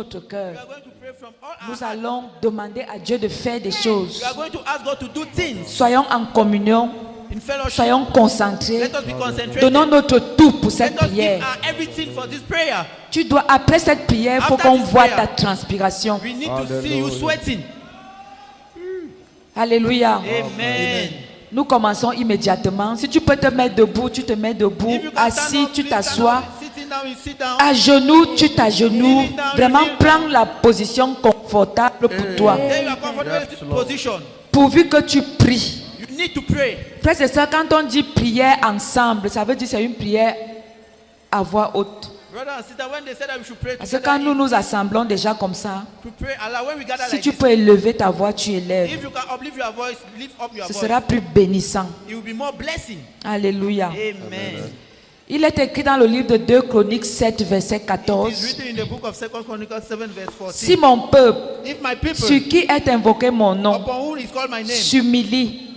notre cœur, We are going to pray from all our nous heart. allons demander à Dieu de faire des choses. We are going to ask God to do things Soyons en communion, in fellowship. soyons concentrés. Let us be concentrated. Donnons notre tout pour cette Let us give prière. our everything for this prayer. Tu dois, après cette prière, il faut After qu'on this voit prayer, ta transpiration. We need to see you sweating. Alléluia. Amen. Nous commençons immédiatement. Si tu peux te mettre debout, tu te mets debout. If you can stand Assis, up, tu please t'assois. stand up. Sitting down, you sit down. À genoux, tu t'agenouilles. Kneeling down, Vraiment, you kneel prends la position confortable pour toi. Then you are comfortable position. Pourvu que tu pries. You need to pray. Frères et sœurs, quand on dit prière ensemble, ça veut dire que c'est une prière à voix haute. Brother and sister, when they said that we should pray Parce que together, quand nous nous assemblons déjà comme ça, to pray, Allah, when we gather si like tu this, peux élever ta voix, tu élèves. if you can uplift your voice, lift up your Ce voice. sera plus bénissant. It will be more blessing. Alléluia. Amen. Il est écrit dans le livre de 2 Chroniques 7, verset It is 14. written in the book of 2 Chronicles 7 verse 14. Si mon peuple, If my people, sur qui est invoqué mon nom, upon whom is called my name, s'humilie,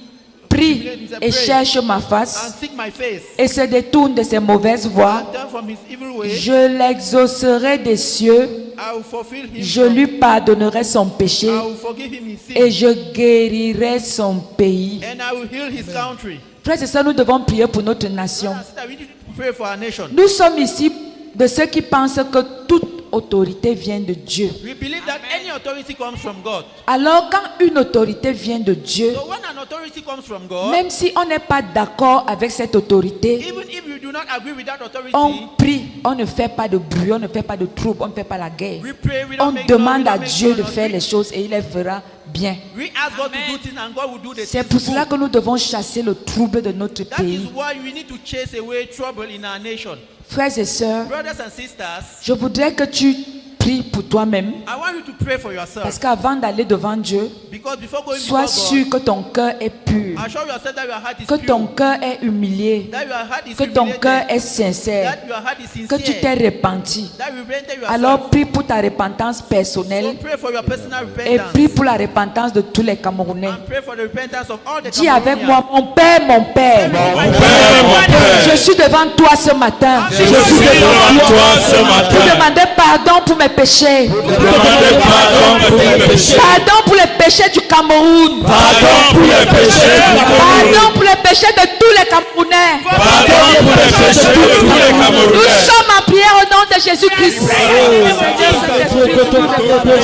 prie et cherche ma and face seek my face, et se détourne de ses mauvaises voies, and turn from his evil way, je l'exaucerai des cieux, I will fulfill him. je lui pardonnerai son péché I will forgive him his sin, et je guérirai son pays. and I will heal his country. Frères et sœurs, nous devons prier pour notre nation. Brother and sister, we need to pray for our nation. Nous sommes ici de ceux qui pensent que toute autorité vient de Dieu. We believe that any authority comes from God. Alors quand une autorité vient de Dieu, So when an authority comes from God, même si on n'est pas d'accord avec cette autorité, even if you do not agree with that authority, on prie, on ne fait pas de bruit, on ne fait pas de trouble, on ne fait pas la guerre. we pray, we don't On make noise, we demande don't à make Dieu de noise. faire les choses et il les fera bien. We ask God to do things and God will do the C'est things pour cela good. que nous devons chasser le trouble de notre That is pays. why we need to chase away trouble in our nation. Frères et sœurs, Brothers and sisters, je voudrais que tu pries pour toi-même. I want you to pray for Parce yourself. qu'avant d'aller devant Dieu, Because before going sois before sûr God, que ton cœur est pur, assure yourself that your heart is que ton pure, cœur est humilié, that your heart is que ton humiliated, cœur est sincère, that your heart is que tu t'es sincere, repenti. that you repented yourself. Alors prie pour ta repentance personnelle So pray for your personal et repentance. prie pour la repentance de tous les Camerounais. And pray for the repentance of all the Dis avec Cameroonians. moi, mon Père, mon Père, je suis devant toi ce matin. Je suis devant toi ce Pour matin. demander pardon pour mes péchés. Demandez pardon pour mes péchés. Pardon pour les péchés du Cameroun. Pardon pour les péchés du Cameroun. Pardon pour les péchés de tous les Camerounais. Pardon pour les péchés de tous les Nous Camerounais. sommes en prière au nom de Jésus-Christ.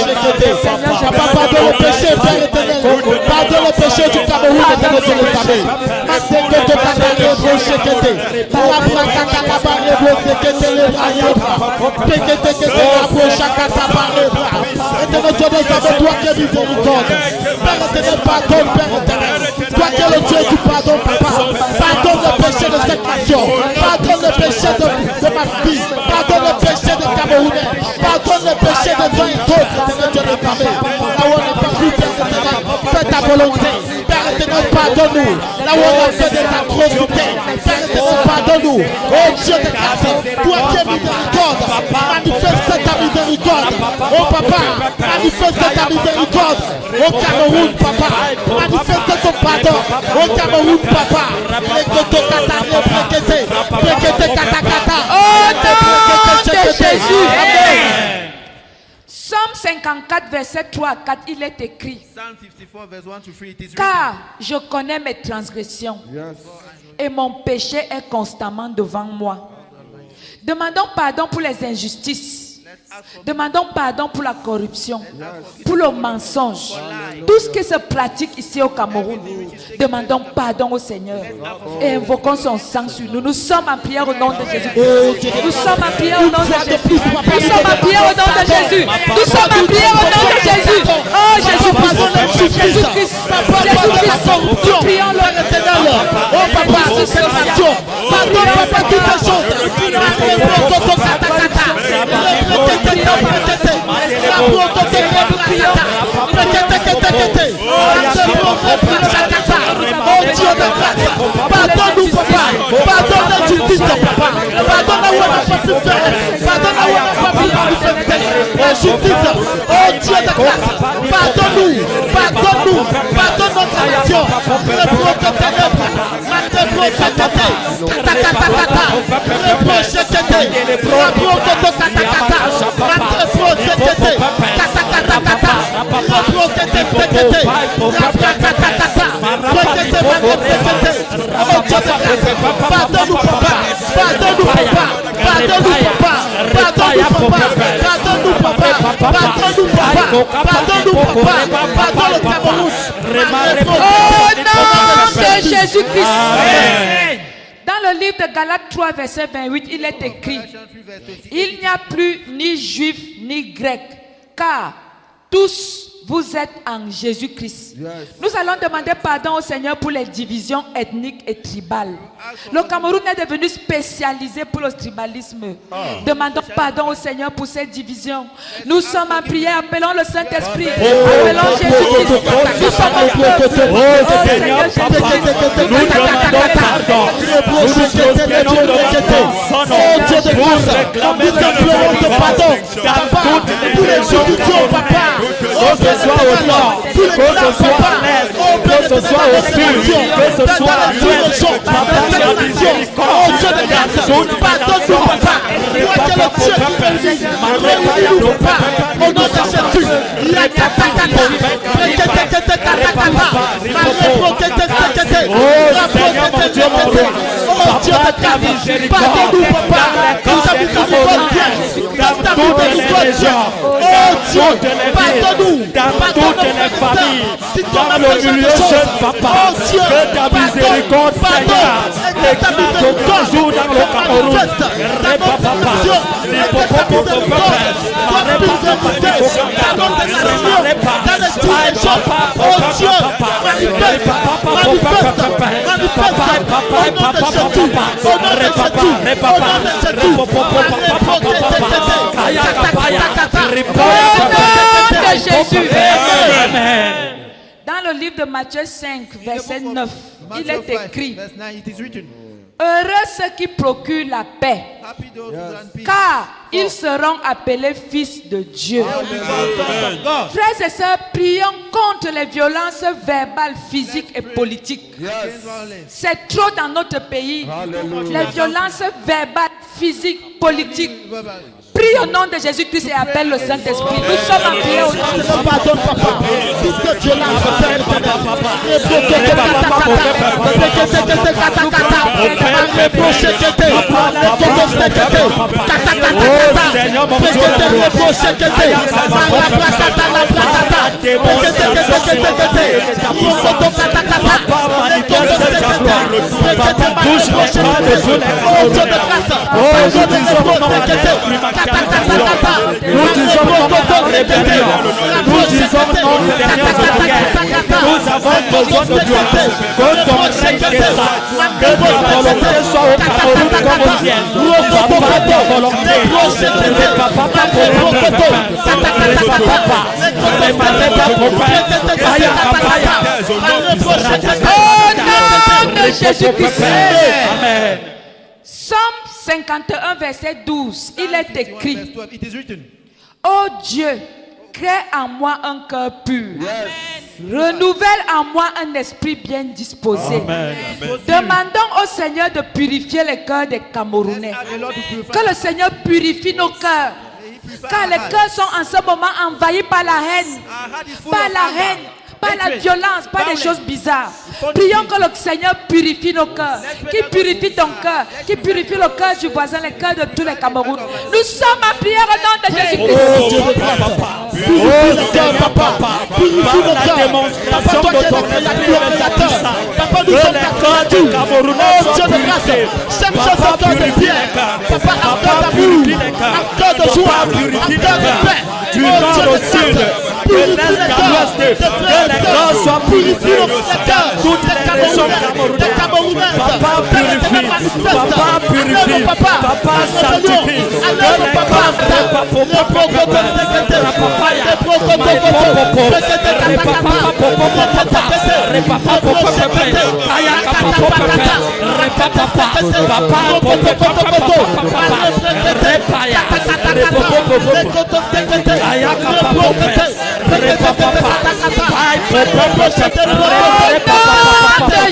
Papa, pardonne le péché, Père éternel. Pardonne le péché du Cameroun et de nos téléphonés. Masekoto katale brosekete. Paraprakata kabare brosekete le ayebra. Pekete kete la broshakata barebra. Éternel Dieu, nous avons toi qui es miséricorde. Père éternel, pardonne, Père éternel. Toi qui es le Dieu du pardon, Papa. Pardonne le péché de cette nation. Pardonne le péché de ma fille. Pardonne le péché des Camerounais. Pardonne le péché des uns et d'autres, éternel Dieu de l'armée. Là où on n'est pas plus, Père éternel, fais ta volonté. Père éternel, pardonne-nous. Là où on a fait des atrocités, Père éternel, pardonne-nous. Oh Dieu de grâce, toi qui es miséricorde, manifeste ta miséricorde. Oh Papa, manifeste ta miséricorde. Au Cameroun, Papa, manifeste ton pardon. Au Cameroun, Papa, les kotokata, les brekete, katakata. Au nom de Jésus. Jésus. Amen. Somme 54, verset 3 à 4, il est écrit. Psalm 54 verse 1 to 3, it is written. Car je connais mes transgressions et mon péché est constamment devant moi. Demandons pardon pour les injustices. Demandons pardon pour la corruption, pour le mensonge, tout ce qui se pratique ici au Cameroun. Demandons pardon au Seigneur et invoquons son sang sur nous. Nous sommes en prière au nom de Jésus. Nous sommes en prière au nom de Jésus. Nous sommes en prière au nom de Jésus. Nous sommes en prière au nom de Jésus. Oh Jésus-Christ, Jésus-Christ, Jésus-Christ, nous prions le éternel. Oh Papa, c'est cette nation. Pardonne Papa toutes les choses. Oh Dieu de grâce, pardonne-nous Papa, pardonne la justice Papa, pardonne là où on n'a pas pu faire, pardonne là où on n'a pas pu manifester la justice. Oh Dieu de grâce, pardonne-nous, pardonne-nous, pardonne notre nation, reproche tes ténèbres, reproche tes ténèbres, katakata, reproche tes ténèbres, reproche tes katakata, reproche de Jésus-Christ. Dans le livre de Galates 3, verset 28, il est écrit: il n'y a plus ni juif ni grec, car tous vous êtes en Jésus-Christ. Nous allons demander pardon au Seigneur pour les divisions ethniques et tribales. Le Cameroun est devenu spécialisé pour le tribalisme. Demandons pardon au Seigneur pour ces divisions. Nous sommes en prière, appelons le Saint-Esprit, appelons Jésus-Christ. Nous sommes en peuple. Oh Seigneur Jésus-Christ, nous demandons pardon. Nous nous prosterons devant ton Dieu de grâce. Nous t'implorons pardon dans toutes les régions du Cameroun. Que ce soit au nord, que ce soit à l'est, que ce soit au sud, que ce soit à l'ouest, papa, la miséricorde, pardonne-nous, papa, au nom de Jésus, oh Seigneur, ta miséricorde, dans toutes les régions, dans toutes les villes, dans toutes les familles, dans le milieu jeune, papa, que ta miséricorde, Seigneur, éclate toujours dans le Cameroun. Jésus. Dans le livre de Matthieu 5, verset 9, il est écrit: heureux ceux qui procurent la paix, car ils seront appelés fils de Dieu. Frères et sœurs, prions contre les violences verbales, physiques et politiques. C'est trop dans notre pays. Les violences verbales, physiques, politiques. Prie au nom de Jésus-Christ et appelle le Saint-Esprit. Nous sommes en prière au nom de Jésus. Pardonne, papa. Toute violence, nous disons non à la rébellion. Nous disons non, Seigneur, de guerre. Nous avons besoin de toi. Que ton règne descende. Que ta volonté soit au Cameroun comme au ciel. Papa, ta volonté. Papa, au nom de Jésus-Christ. Amen. Psaume 51, verset 12, il est écrit: ô Dieu, crée en moi un cœur pur. Renouvelle en moi un esprit bien disposé. Amen. Demandons au Seigneur de purifier les cœurs des Camerounais. Que le Seigneur purifie nos cœurs. Car les cœurs sont en ce moment envahis par la haine. Par la haine. Par la violence, par des choses bizarres. Prions que le Seigneur purifie nos cœurs. Qui purifie ton cœur. Qui purifie le cœur du voisin, le cœur de tous les Cameroun. Nous sommes en prière au nom de Jésus-Christ. Par la démonstration de ton esprit révélateur, que les cœurs du Camerounais soient purifiés. Papa, purifie les cœurs. Papa, purifie les cœurs. Papa, purifie les cœurs. Du nord au sud, de l'est à l'ouest, que les cœurs soient purifiés. Toutes les régions camerounaises. Papa, purifie. Papa, purifie. Papa, sanctifie. Que les cœurs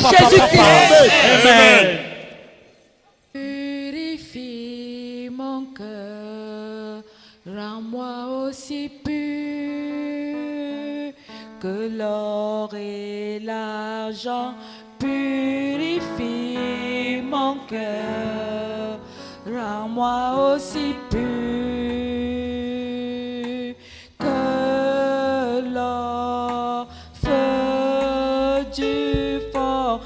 Jésus-Christ. Purifie mon cœur, rends-moi Rends-moi aussi pur que l'or et l'argent purifie mon cœur. Rends-moi aussi pur que l'or, feu du fondeur.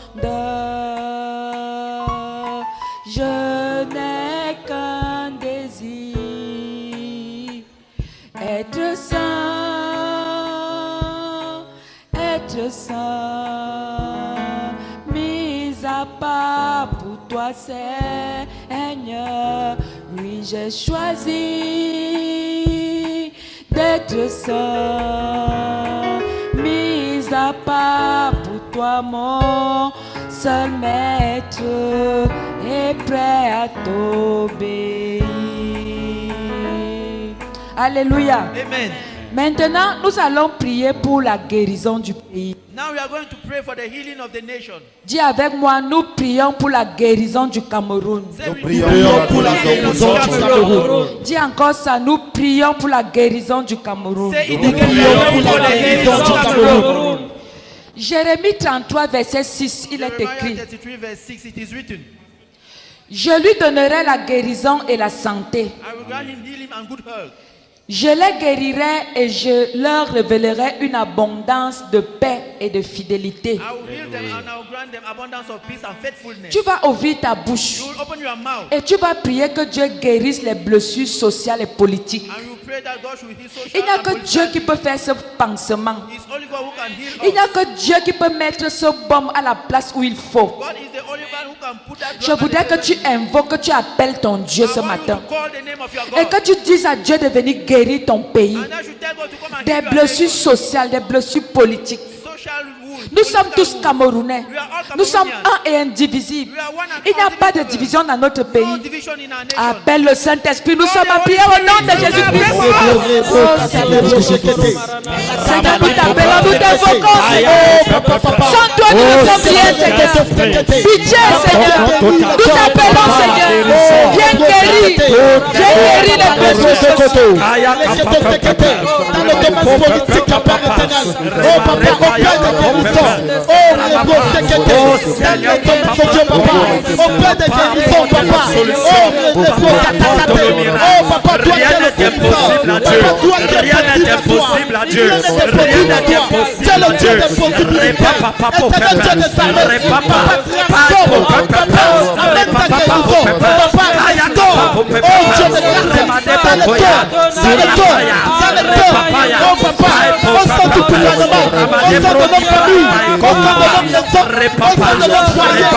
Je n'ai qu'un désir, être saint, mis à part pour toi, Seigneur. Oui, j'ai choisi d'être saint, mis à part pour toi, mon seul maître, et prêt à t'obéir. Alléluia. Amen. Maintenant, nous allons prier pour la guérison du pays. Now we are going to pray for the healing of the nation. Dis avec moi, nous prions pour la guérison du Cameroun. Say we prions pour la guérison du Cameroun. Dis encore ça, nous prions pour la guérison du Cameroun. Say it Nous again. prions pour la guérison du Cameroun. Jérémie 33, verset 6, il est Jeremiah écrit: 33 verse 6, it is written, je lui donnerai la guérison et la santé. I will grant him healing and good health. Je les guérirai et je leur révélerai une abondance de paix et de fidélité. I will heal them and I will grant them abundance of peace and faithfulness. Tu vas ouvrir ta bouche You will open your mouth et tu vas prier que Dieu guérisse les blessures sociales et politiques. and you pray that God should heal social Il n'y a and que political. Dieu qui peut faire ce pansement. It's only God who can heal Il n'y a us. que Dieu qui peut mettre ce baume à la place où il faut. God is the only one who can put that Je drug voudrais at que the tu invoques, que tu appelles ton Dieu ce I want you matin. to call the name of your Et God. que tu dises à Dieu de venir guérir ton pays. And I should tell God to come and Des heal your blessures nation. sociales, des blessures politiques. Social wounds, Nous sommes political tous wounds. Camerounais. We are all Nous sommes Cameroonians. un et indivisibles. We are one and Il n'y a pas de indivisible. division dans notre No pays. division in our nation. Appelle le Saint-Esprit. Nous sommes en prière au nom de Jésus-Christ. Seigneur, nous t'appelons, nous t'invoquons, Seigneur. Sans toi, nous ne sommes rien, Seigneur. Pitié, Seigneur. Nous t'appelons, Seigneur. Viens guérir. Viens guérir les blessures sociales. Dans le domaine politique, Père éternel. Oh papa, au Père de guérison. Oh les beaux séquetés. Dans le domaine social, papa. Au Père de guérison, papa. Oh les beaux catakatés. Oh papa, toi qui es le guérisseur. Papa, toi qui es le impossible à Dieu. Rien n'est impossible à toi. Tu es le Dieu des possibilités. Éternel Dieu des armées. Papa, transforme. Papa, amène ta guérison. Papa, restaure. Oh Dieu de grâce. Dans le cœur. Dans le cœur. Dans le cœur. Oh papa, au sein du gouvernement, au sein de nos familles, au sein de nos maisons, au sein de nos foyers, la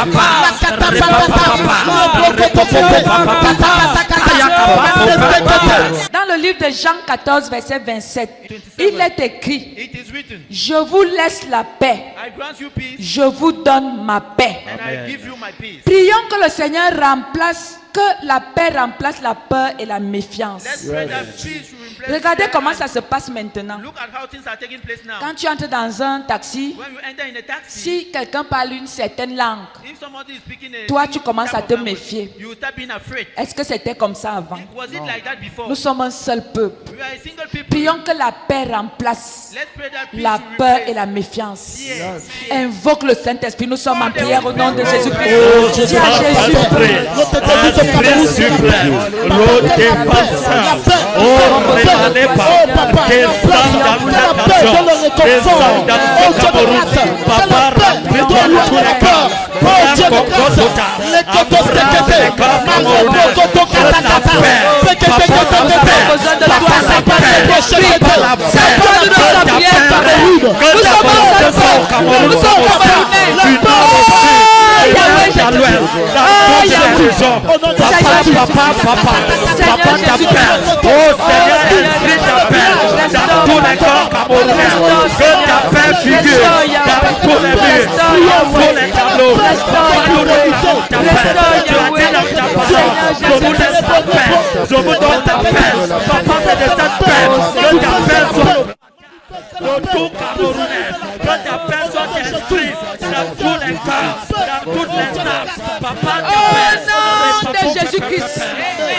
Dans le livre de Jean 14, verset 27, il est écrit: It is written, je vous laisse la paix, I grant you peace je vous donne ma paix. and I give you my peace. Prions que le Seigneur remplace, que la paix remplace la peur et la méfiance. Let's pray that peace will replace Regardez fear comment and- ça se passe maintenant. Look at how things are taking place now. Quand tu entres dans un taxi, When you enter in a taxi, si quelqu'un parle une certaine langue, if somebody is speaking a toi tu commences à type te of language, méfier. you start being afraid. Est-ce que c'était comme ça avant? Was it like that before? Nous sommes un seul peuple. We are a single people. Prions que la paix remplace Let's pray that peace la will peur replace et la méfiance. fear. Invoque le Saint-Esprit. Nous sommes en prière au nom de Jésus-Christ. Oh, Dis à Jésus. Esprit suprême, l'autre passa. Oh, remanez pas. Descends dans cette nation. Descends dans ce Cameroun. Papa, remplis-toi de tous les cœurs. Prends Kokotota. Embrasse les cœurs camerounais. Que ta paix. Papa, ta paix. Besoin de toi, Papa, ta paix. Saint-Esprit. Papa, la paix. Seigneur, nous sommes en prière, Cameroun. Nous sommes en Cameroun. Nous sommes Camerounais. Dans l'ouest, dans toutes les régions. Papa, ta paix. Oh Seigneur, esprit ta paix. Dans tous les corps camerounais. Que ta paix figure dans tous les vies, dans tous les tableaux. Nous relisons ta paix. Tu as dit dans ta parole, je vous laisse ta paix. Je vous donne ta paix. Papa, c'est de cette paix que ta paix soit dans tout Camerounais, que ta paix soit esprit dans tous les cœurs, dans toutes les âmes. Papa, Au nom de ta paix. Jésus-Christ.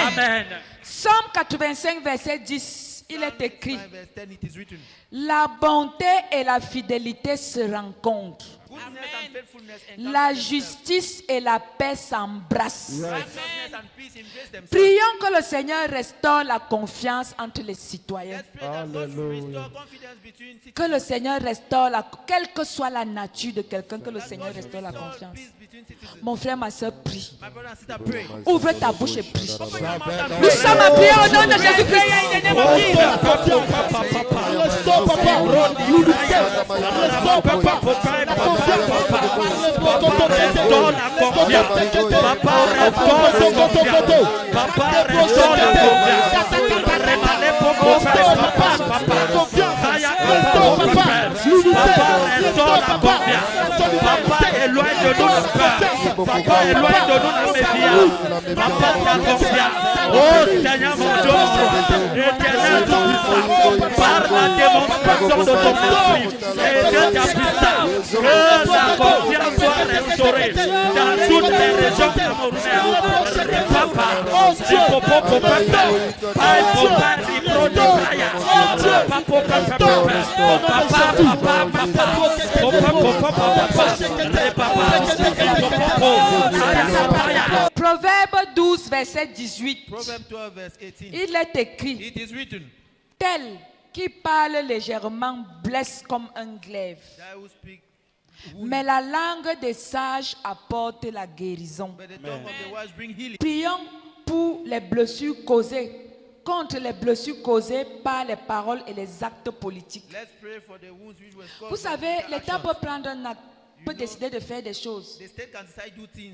Amen. Psaume 85, verset 10. il est écrit, 5 verse 10, it is written. la bonté et la fidélité se rencontrent. Goodness and faithfulness encounter La themselves. justice et la paix s'embrassent. Righteousness and peace embrace themselves. Prions que le Seigneur restaure la confiance entre les citoyens. Let's pray that God should restore confidence between Que le citizens. Seigneur restaure quelle que soit la nature de quelqu'un, que le Seigneur restaure la Restore confiance. peace between citizens. Mon frère, ma soeur, prie. My brother and sister, pray. Ouvre ta bouche et prie. Open your mouth and Nous pray. sommes à prier au nom de Jésus-Christ. Restore, papa. L'unité. Restore, papa. La confiance. Restaure la confiance. Papa, restaure la confiance. Papa, restaure la confiance. Remane popo père, papa, papa. Kaya papa, papa. Papa, restaure la confiance. Papa, éloigne de nous la peur. Papa, éloigne de nous la méfiance. Papa, ta confiance. Oh Seigneur mon Dieu, éternel tout-puissant, par la démonstration de ton esprit et de ta puissance, que la confiance soit restaurée dans toutes les régions camerounaises. Papa, Papa, Proverbe 12, verset 18. Proverbs 12 verse 18. Il est écrit, It is written, tel qui parle légèrement blesse comme un glaive, "Thou who speak, mais la langue des sages apporte la guérison. but the tongue of the wise bring healing." Prions pour les blessures causées, contre les blessures causées par les paroles et les actes politiques. Let's pray for the wounds which were caused. Vous by savez, political l'État actions. peut prendre un acte, peut décider de faire des choses The state can decide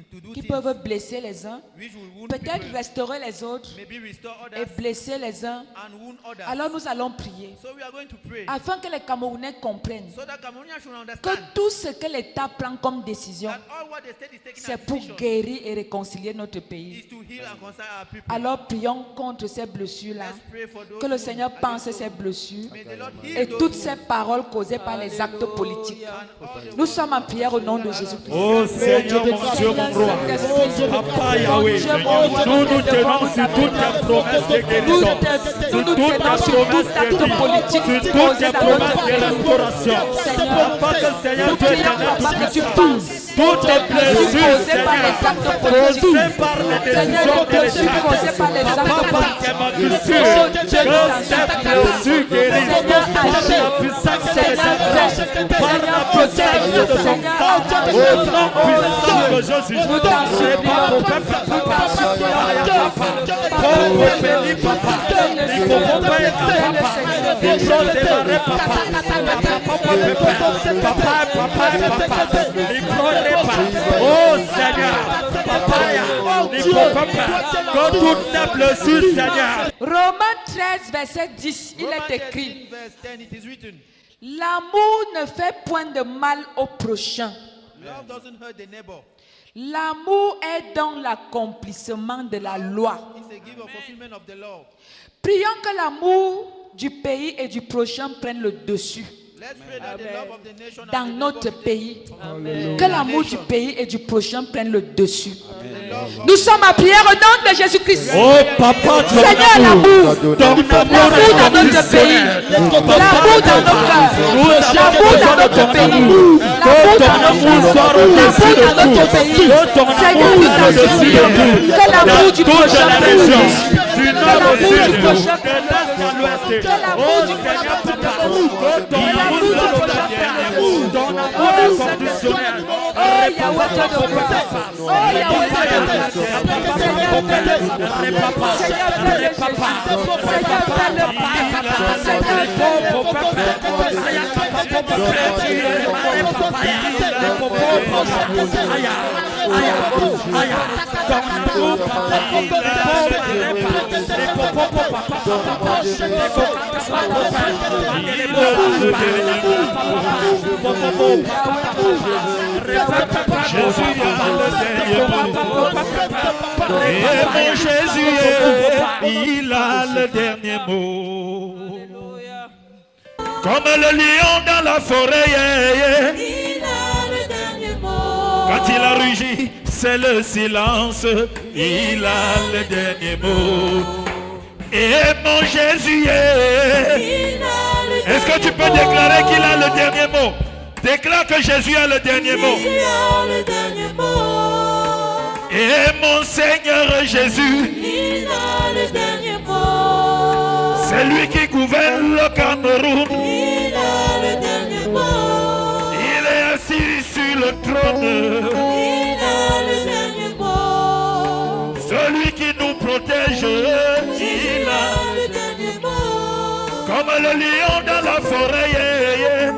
to do qui things peuvent blesser les uns, which will wound peut-être people, restaurer les autres maybe restore et others blesser les uns. and wound others. Alors nous allons prier So we are going to pray afin que les Camerounais comprennent so that Cameroonians should que understand tout ce que l'État prend comme décision, that all what the state is taking c'est as pour decision guérir et réconcilier notre pays. is to heal and concern our people. Alors prions contre ces blessures-là, Let's pray for those que le who Seigneur are pense against ces those. blessures May the Lord heal et those toutes who- ces paroles causées par les actes politiques. and all the Nous sommes en prière au nom de Jésus-Christ. Oh Seigneur, mon Dieu, mon roi, Papa Yahweh, nous nous tenons sur toutes tes promesses de guérison, sur toutes tes promesses de vie, sur toutes tes promesses de restauration. Papa, que Seigneur Dieu éternel tout-puissant, toutes les blessures, Seigneur, causées par les décisions de l'État, Papa, par tes magnitudes, que ces blessures guérissent par la puissance de l'Éternel, par la puissance de son sang, au nom puissant de Jésus. Nous t'en supplions. Oh Seigneur, que toutes ces blessures, Seigneur, Romains 13, verset 10, il Romans est écrit, 13 verse 10, it is written, l'amour ne fait point de mal au prochain. love doesn't hurt the neighbor. L'amour est dans l'accomplissement de la loi. It's a give of fulfillment of the law. Prions que l'amour du pays et du prochain prenne le dessus Let's pray that the love of the nation and dans the notre love of the- pays. Que l'amour du pays et du prochain prenne le dessus. love of- Nous sommes à prière au nom de Jésus-Christ. oh Papa, Seigneur, l'amour. ton amour L'amour dans notre pays. L'amour dans nos cœurs. L'amour dans notre pays. L'amour dans nos cœurs. L'amour dans notre pays. Seigneur, nous t'en supplions. Que l'amour du prochain prenne le dessus. du Que nord au l'amour sud, du de prochain l'est à l'ouest. l'amour Oh du Seigneur prochain Papa, prenne le dessus. que ton amour l'amour du soit prochain notre ton amour est conditionnel. Oh, Yahweh, Dieu de gloire. Oh, Yahweh, Dieu de gloire. Seigneur, fais le pas. Seigneur, fais le pas. Seigneur, fais le pas. Seigneur, fais le pas. Et Jésus, il a le dernier mot. Comme le lion dans la forêt, Il a le dernier mot. quand il a rugi, c'est le silence, il a le dernier mot. Et mon Jésus est. Est-ce que tu peux déclarer qu'il a le dernier mot? Déclare que Jésus a le dernier mot. Jésus a le dernier mot. Et mon Seigneur Jésus, Il a le dernier mot. c'est lui qui gouverne le Cameroun. Il a le dernier mot. Il est assis sur le trône. Il a le dernier mot. Celui qui nous protège, Jésus il a a le dernier mot. comme le lion dans la forêt. Il a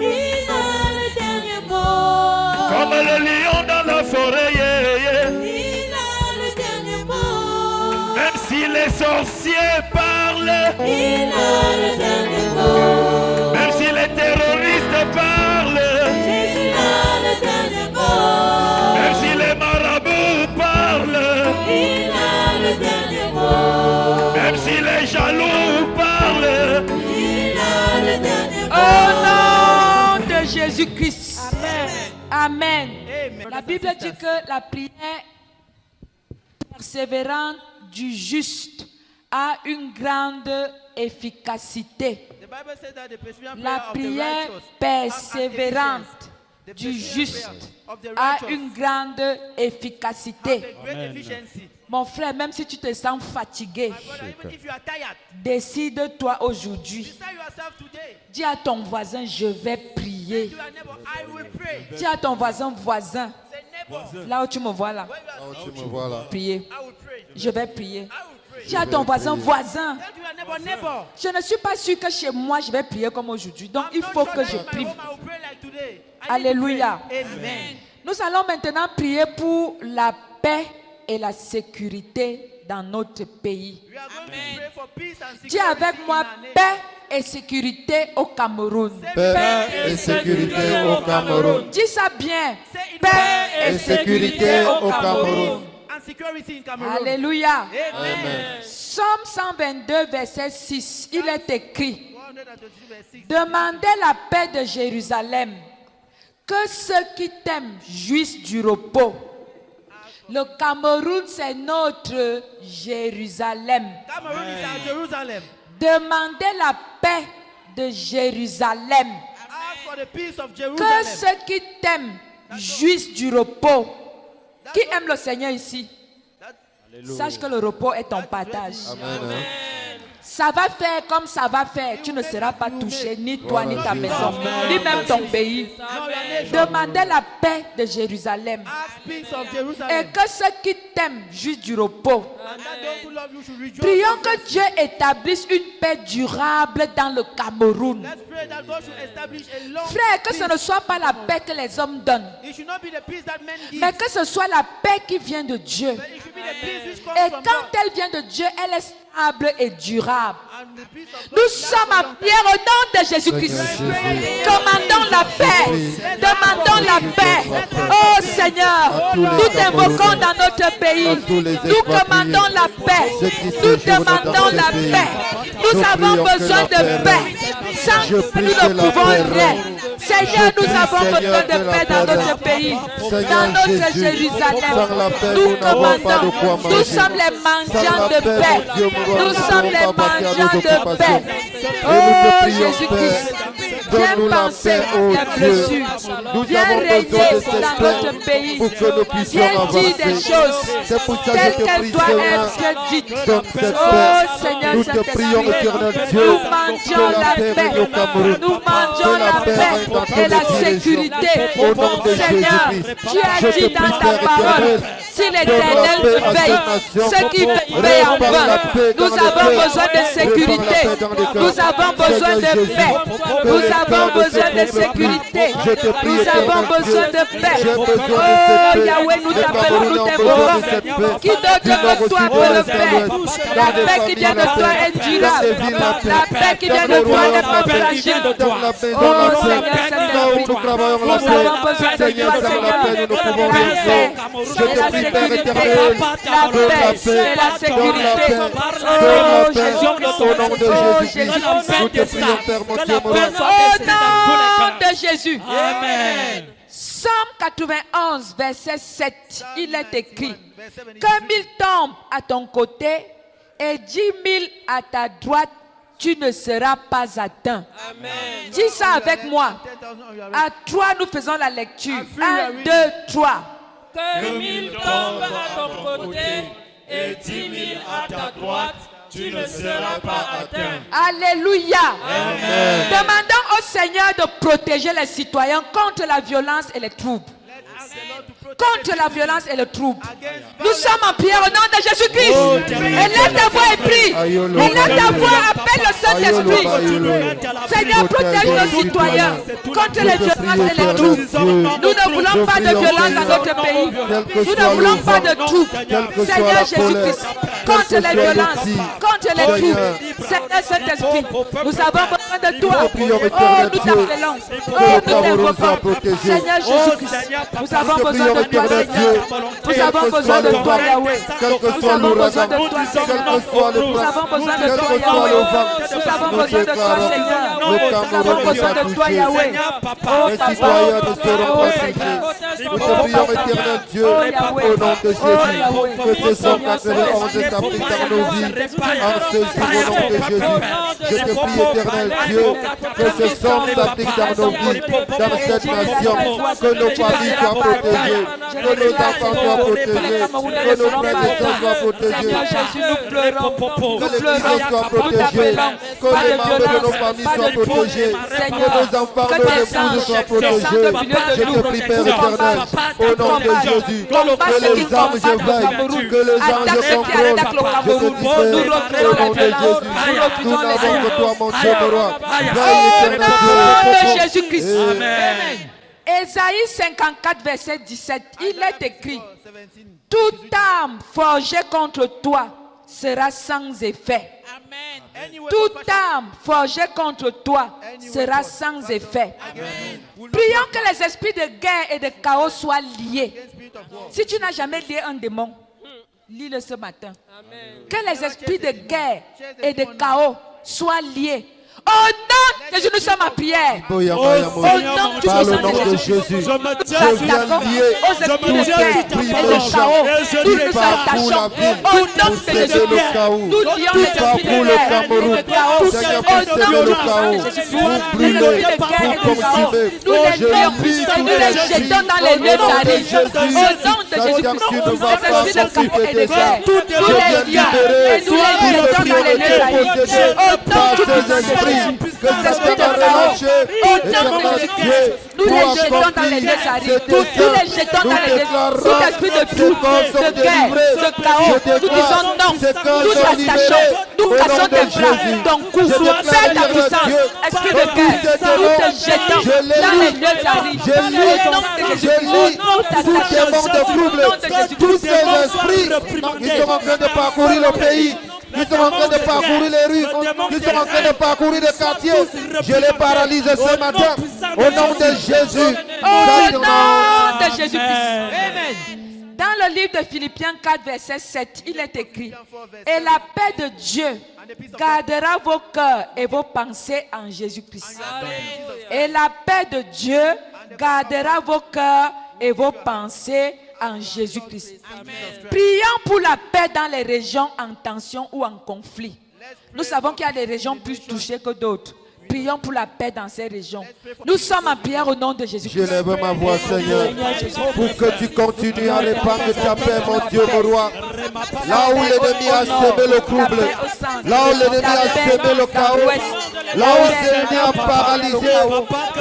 le dernier mot. Comme le lion dans la forêt. Il a le dernier mot. Même si les sorciers parlent, Il a le dernier mot. même si les terroristes parlent, Jésus a le dernier mot. même si les marabouts parlent, Il a le dernier mot. même si les jaloux parlent, Il a le dernier mot. Au nom de Jésus-Christ. Amen. Amen. La Bible dit que la prière persévérante du juste a une grande efficacité. The Bible says that the perseverant La prayer of the prière righteous persévérante The du perseverant juste prayer of the a righteous une grande efficacité. have a great efficiency. Mon frère, même si tu te sens fatigué, My brother, even if you are tired, décide-toi aujourd'hui. decide yourself today. Dis à ton voisin, je vais prier. To your neighbor, I will pray. Dis à ton voisin, Say, neighbor, là où tu me vois là, where you are Tu sitting, me vois là. prier. I will pray. Je vais prier. I will pray. Dis à ton voisin, voisin, Tell to your neighbor, neighbor. je ne suis pas sûr que chez moi je vais prier comme aujourd'hui. Donc il I'm faut not que sure je that in my prie. home I will pray like today. I need to Alléluia. pray. Amen. Nous allons maintenant prier pour la paix et la sécurité dans notre pays. We are going to pray for peace and Dis security avec in moi, our nation. paix et sécurité au Cameroun. Paix et sécurité au Cameroun. Dis ça bien. Say in Paix Et sécurité au Cameroun. and security in Cameroon. Alléluia. Amen. Psaume 122, verset 6, il est écrit: 122 verse 6. demandez la paix de Jérusalem, que ceux qui t'aiment jouissent du repos. Le Cameroun, c'est notre Jérusalem. Cameroon is our Jerusalem. Demandez la paix de Jérusalem, Ask for the peace of que Jerusalem. ceux qui t'aiment jouissent du repos. Qui aime le Seigneur ici? Sache que le repos est ton partage. Amen. Ça va faire comme ça va faire. Tu ne seras pas touché, ni toi, ni ta maison, ni même ton pays. No, your nation. Demandez la paix de Jérusalem. Ask peace of Et Jerusalem. que ceux qui t'aiment jouissent du repos. And that those who love you should rejoice. Prions que Dieu établisse une paix durable dans le Cameroun. Let's pray that God should establish a long Frère, que peace. ce ne soit pas la paix que les hommes donnent, It should not be the peace that men give, mais que ce soit la paix qui vient de Dieu. but it should be the peace which comes Et from quand God. elle vient de Dieu, elle est stable et durable. And the peace of God Nous lasts sommes for à long prière au nom de Jésus-Christ. Demandons la paix. Demandons la paix. Oh Seigneur, nous t'invoquons dans notre pays. Nous demandons la paix. Nous demandons la paix. Nous avons besoin de paix. Sans que nous ne pouvons rien. Seigneur, nous avons besoin de paix dans notre pays, dans notre Jérusalem. Nous commandons. Nous sommes les mendiants de paix. Nous sommes les mendiants de paix. Oh Jésus-Christ, viens penser les blessures. Viens régner dans notre pays. Viens dire des choses telles qu'elles doivent être dites. Oh Seigneur, nous te prions, éternel Dieu, nous mendions la paix. Nous mendions la paix et la sécurité. Seigneur, tu as dit dans ta parole, si l'Éternel veille, ceux qui veillent en vain, nous avons besoin de sécurité. Nous avons besoin de paix. Nous avons besoin de sécurité. Nous avons besoin de paix. Oh Yahweh, nous t'appelons, nous t'invoquons. Qui d'autre que toi peut le faire? La paix qui vient de toi est durable. La paix qui vient de toi n'est pas fragile. Oh Seigneur, Saint-Esprit, nous avons besoin de toi, Seigneur. La paix et la sécurité. La paix et la sécurité. Oh Jésus, Au nom de Jésus-Christ, nous te prions, Père, mon Dieu, mon Dieu. au nom de Jésus. Amen. Psaume 91, verset 7, il est écrit: comme il tombe à ton côté, et 10 000 à ta droite, tu ne seras pas atteint. Amen. Dis ça avec moi. 10,000 on your right. À 3, nous faisons la lecture. À 1, three, 2, 3. Que 1000 tombent à ton côté et 10 000 à ta droite, tu ne seras pas atteint. Alléluia. Demandons au Seigneur de protéger les citoyens contre la violence et les troubles. Ask the Lord to protect Contre la violence et le trouble. against Nous sommes en prière au nom de Jésus-Christ. Élève ta voix et prie. Élève ta voix, appelle le Saint-Esprit. Seigneur, protège nos citoyens contre les violences et les troubles. Nous ne voulons pas de violence dans notre pays. Nous ne voulons pas de troubles. Seigneur Jésus-Christ, contre les violences, contre les troubles. Seigneur Saint-Esprit, nous avons besoin de toi. Oh, nous t'appelons. Oh, nous t'invoquons. Seigneur Jésus-Christ, nous avons besoin de toi, Seigneur. Nous avons besoin de toi, Yahweh. Nous avons besoin de toi, Seigneur. Nous avons besoin de toi, Yahweh. Nous avons besoin de toi, Seigneur. Nous avons besoin de toi, Yahweh. Oh, Les Papa. citoyens ne seront Oh, pas Seigneur. touchés. Nous te prions, éternel Dieu, Oh, Yahweh. au nom de Oh, Yahweh. Jésus, que ce 191 s'applique dans nos vies. En ce jour, au nom de Jésus, je te prie, éternel Dieu, que ce sang s'applique dans nos vies, dans cette nation, que nos familles soient protégées, que nos enfants soient protégés, que nos frères et sœurs soient protégés. Seigneur Jésus, nous pleurons, Que les pleurons, prisons soient nous protégées, t'appelons. que Pas les de membres de nos violence, familles pas soient de troubles. protégés, Seigneur, que nos enfants, que nos tes épouses anges soient descendent protégés. au milieu de Je nous. te prie, Père éternel, au nom de Jésus, Combat que ceux qui les anges combattent au veillent, Cameroun. que les Attaque anges ceux qui attaquent le contrôlent. Cameroun. Je te dis, Nous Père, refusons au la nom de violence. Jésus, Nous nous refusons les n'avons que armes. toi, mon Dieu, mon roi. Au Veille, éternel nom de Dieu. Jésus-Christ. Amen. Ésaïe 54, verset 17. Il est écrit: 17. toute arme forgée contre toi sera sans effet. Amen. Anyway, Toute arme forgée contre toi sera sans effet. Prions que les esprits de guerre et de chaos soient liés. spirit of war. Si tu n'as jamais lié un démon, lis-le ce matin. Que les esprits de guerre et de chaos soient liés. Oh non, Jésus, nous sommes en prière. Oh, Au nom du Par le sang nom de de Jésus. Jésus, Je me je tiens viens D'accord. lier Aux esprits de guerre et de chaos, nous nous attachons au nom de Jésus-Christ. Nous lions les esprits de guerre et de chaos. Au nom du sang de Jésus-Christ, les esprits de guerre et de chaos, nous les lions et nous les jetons dans les lieux arides. Au nom de Jésus-Christ, les esprits de chaos et de guerre, nous les lions et nous les jetons dans les lieux arides. Au nom du sang de Jésus-Christ, les esprits de chaos, au nom de Jésus-Christ, nous les jetons dans les lieux arides. Nous les jetons dans les lieux arides. Tout esprit de trouble, de guerre, de chaos, nous disons non. Nous attachons, nous cassons tes bras, ton cou. Fais ta puissance, esprit de guerre. Nous te jetons dans les lieux arides. Au nom de Jésus-Christ, nous t'attachons. Au nom de Jésus-Christ. tous ces esprits, ils sont en train de parcourir le pays. Ils sont en train de parcourir les rues. Ils sont en train de parcourir les quartiers. Je les paralyse ce matin. Au nom de Jésus. Au nom de Jésus-Christ. Amen. Dans le livre de Philippiens 4, verset 7, il est écrit: et la paix de Dieu gardera vos cœurs et vos pensées en Jésus-Christ. Et la paix de Dieu gardera vos cœurs et vos pensées en Jésus-Christ. Prions pour la paix dans les régions en tension ou en conflit. Nous savons qu'il y a des régions plus touchées que d'autres. Prions pour la paix dans ces régions. Nous sommes en prière au nom de Jésus-Christ. J'élève ma voix, Seigneur, pour que tu continues à répandre ta paix, mon Dieu, mon roi. Là où l'ennemi a semé le trouble, là où l'ennemi a semé le chaos, là où l'ennemi a paralysé,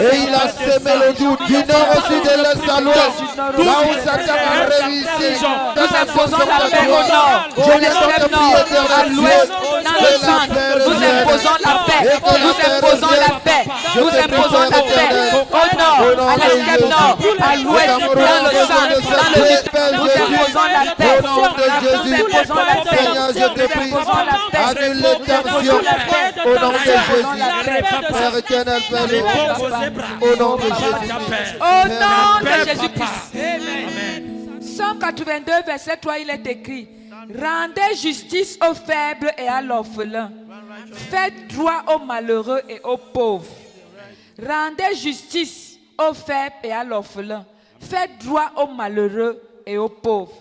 et il a semé le doute du nord au sud, de l'est à l'ouest, là où Satan a réussi. Nous imposons la paix au nord, Je au les extrême entends nord, prier, à l'ouest, dans le centre. Nous imposons la paix. Nous imposons la paix. Nous imposons la paix au nord, à l'extrême nord, à l'ouest, dans le centre, dans le sud. Nous imposons la paix. Au nom de Jésus, Nous imposons la paix. Seigneur, je te Nous prie, imposons la paix. annule les tensions. Au nom de Jésus, Père éternel, Père, au nom de Jésus. Au nom de Jésus-Christ. 182, verset 3, il est écrit: rendez justice aux faibles et à l'orphelin. Faites droit aux malheureux et aux pauvres. Rendez justice aux faibles et à l'orphelin. Faites droit aux malheureux et aux pauvres.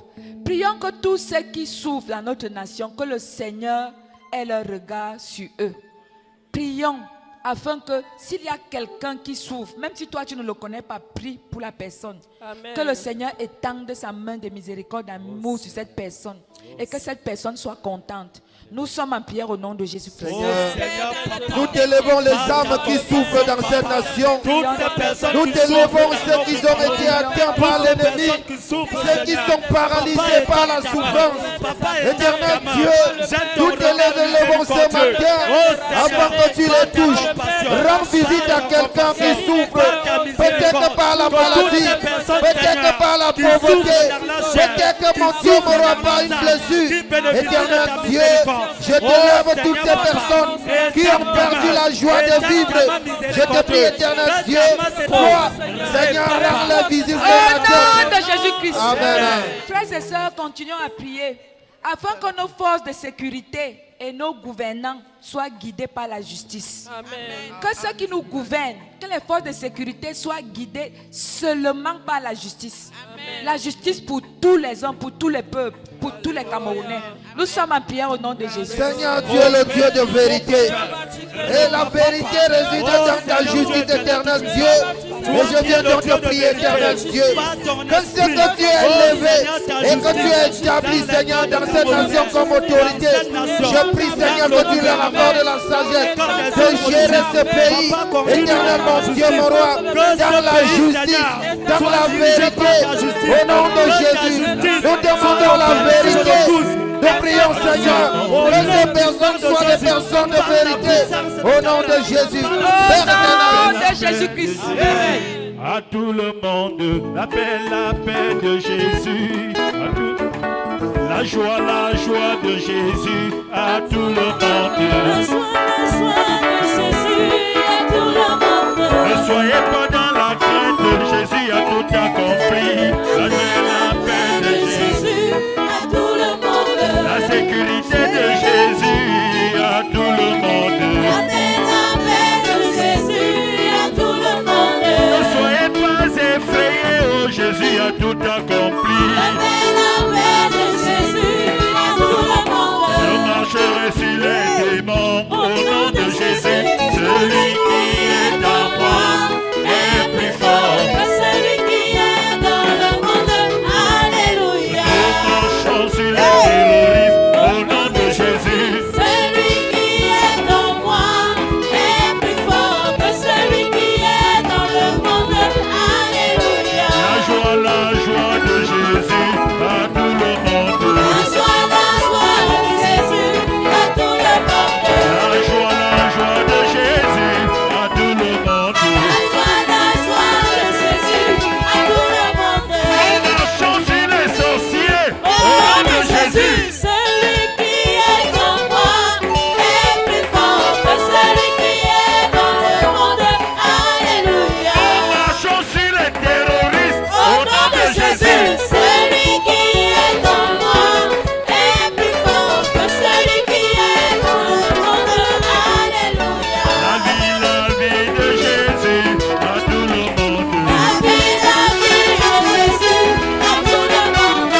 Prions que tous ceux qui souffrent dans notre nation, que le Seigneur ait le regard sur eux. Prions afin que s'il y a quelqu'un qui souffre, même si toi tu ne le connais pas, prie pour la personne. Amen. Que le Seigneur étende sa main de miséricorde, d'amour sur cette personne et que cette personne soit contente. Nous sommes en prière au nom de Jésus-Christ. Nous t'élevons les âmes qui souffrent dans cette nation. Nous t'élevons ceux qui ont été atteints par l'ennemi, ceux qui sont paralysés par la souffrance. Éternel Dieu, nous t'élevons ce matin avant que tu les touches. Rends visite à quelqu'un qui souffre, peut-être par la maladie, peut-être par la pauvreté, peut-être que mon Dieu n'aura pas une blessure. Éternel Dieu, je te lève toutes ces personnes qui ont perdu la joie de vivre. Je te prie, éternel Dieu, toi, Seigneur, rends-les visibles Au nom de Jésus-Christ. Amen. Frères et sœurs, continuons à prier afin que nos forces de sécurité et nos gouvernants soient guidés par la justice. Amen. Que ceux qui nous gouvernent, que les forces de sécurité soient guidées seulement par la justice. Amen. La justice pour tous les hommes, pour tous les peuples, pour tous les Camerounais. Nous sommes en prière au nom de Jésus. Seigneur Dieu, le Dieu de vérité. Et la vérité réside dans ta justice, éternel Dieu. Et je viens donc te prier, éternel Dieu, que ce que tu as élevé et que tu as établi, Seigneur, dans cette nation comme autorité, je prie, Seigneur, que tu leur accordes la sagesse de gérer ce pays, éternel mon Dieu, mon roi, dans la justice, dans la vérité, au nom de Jésus. Nous demandons la vérité. Nous prions, Seigneur, que ces personnes soient des personnes de vérité, au nom de Jésus. Au nom de Jésus-Christ. À tout le monde, la paix de Jésus. La joie de Jésus. À tout le monde. La joie de Jésus à tout le monde. Ne soyez pas dans la crainte de Jésus, a tout accompli. La paix de Jésus. À tout le monde. La sécurité de Jésus à tout le monde. La paix de Jésus à tout le monde. Ne soyez pas effrayés, oh Jésus a tout accompli. La paix de Jésus à tout le monde. Je marcherai sur les démons au nom de Jésus. Celui qui est en moi est plus fort. Celui qui est dans le monde. Alléluia. Nous marchons sur les terroristes au nom de Jésus. Celui qui est en moi est plus fort que celui qui est dans le monde. Alléluia. La joie de Jésus à tout le monde. La joie de Jésus à tout le monde. La joie de Jésus à tout le monde. La joie de Jésus à tout le monde. Marchons sur les sorciers Au au nom de Jésus. celui qui est en moi est plus fort que celui qui est dans le monde. Alléluia. Marchons sur les terroristes Au nom de Jésus, celui qui est en moi est plus fort que celui qui est dans le monde. Alléluia. La vie de Jésus à tout le monde. La vie de Jésus à tout le monde.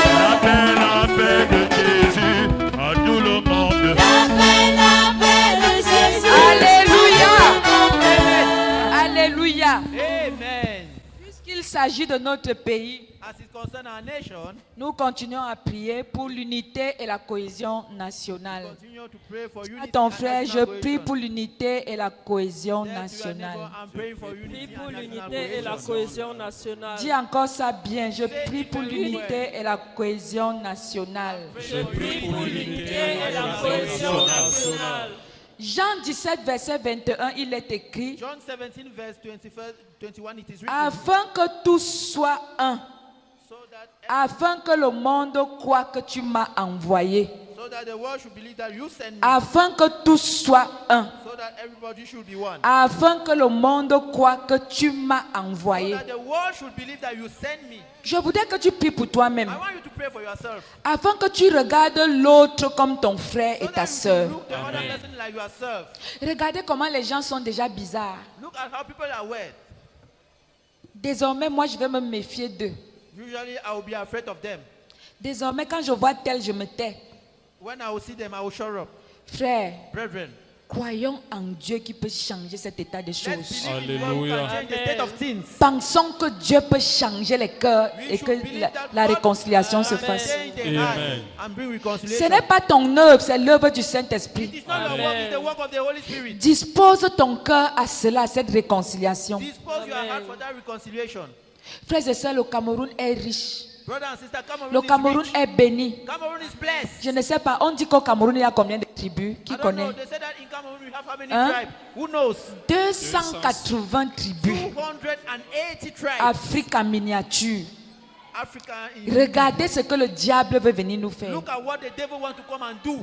La paix de Jésus à tout le monde. La paix de Jésus. Alléluia. à tout le monde. Alléluia. Amen. Puisqu'il s'agit de notre pays, As it concerns our nation, nous continuons à prier pour l'unité et la cohésion nationale. continue to pray for unity. À ton and frère, je national prie cohesion. pour l'unité et la cohésion Then to your neighbor, nationale. I'm praying for unity Prie pour and national l'unité et la cohesion. cohésion nationale. Dis encore ça bien. Je prie pour l'unité et la cohésion nationale. Je prie pour l'unité et la cohésion nationale. Jean 17, verset 21, il est écrit, John 17, verse 21, it is written, afin que tous soient un, so that afin que le monde croit que tu m'as envoyé, the world should believe that you sent me, afin que tous soient un, so that everybody should be one. afin que le monde croit que tu m'as So envoyé. that the world should believe that you sent me. Je voudrais que tu pries pour toi-même, I want you to pray for yourself. afin que tu regardes l'autre comme ton frère So et ta that you sœur. look the other person like yourself. Regardez comment les gens sont déjà bizarres. Look at how people are weird. Désormais, moi, je vais me méfier d'eux. Usually, I will be afraid of them. Désormais, quand je vois tel, je me tais. When I will see them, I will shut up. Frère, Brethren, croyons en Dieu qui peut changer cet état de let's choses. believe in God who can change the state of things. Pensons que Dieu peut changer les cœurs et que la réconciliation se fasse. Change the heart and bring Ce reconciliation. n'est pas ton œuvre, c'est l'œuvre du It Saint-Esprit. is not your work, it's the work of the Holy Spirit. Dispose ton cœur à cela, à cette réconciliation. Dispose your heart for that reconciliation. Frères et sœurs, le Cameroun est riche. Brother and sister, Le Cameroun Cameroun is rich. est béni. Cameroun is blessed. Je ne sais pas, on dit qu'au Cameroun, il y a combien de tribus? Qui I don't know. connaît? They say that in Cameroun we have how many Hein? tribes? Who knows? 280 tribus. 280 tribes. Afrique en miniature. Africa. In, Regardez ce que le diable veut venir nous faire. look at what the devil wants to come and do.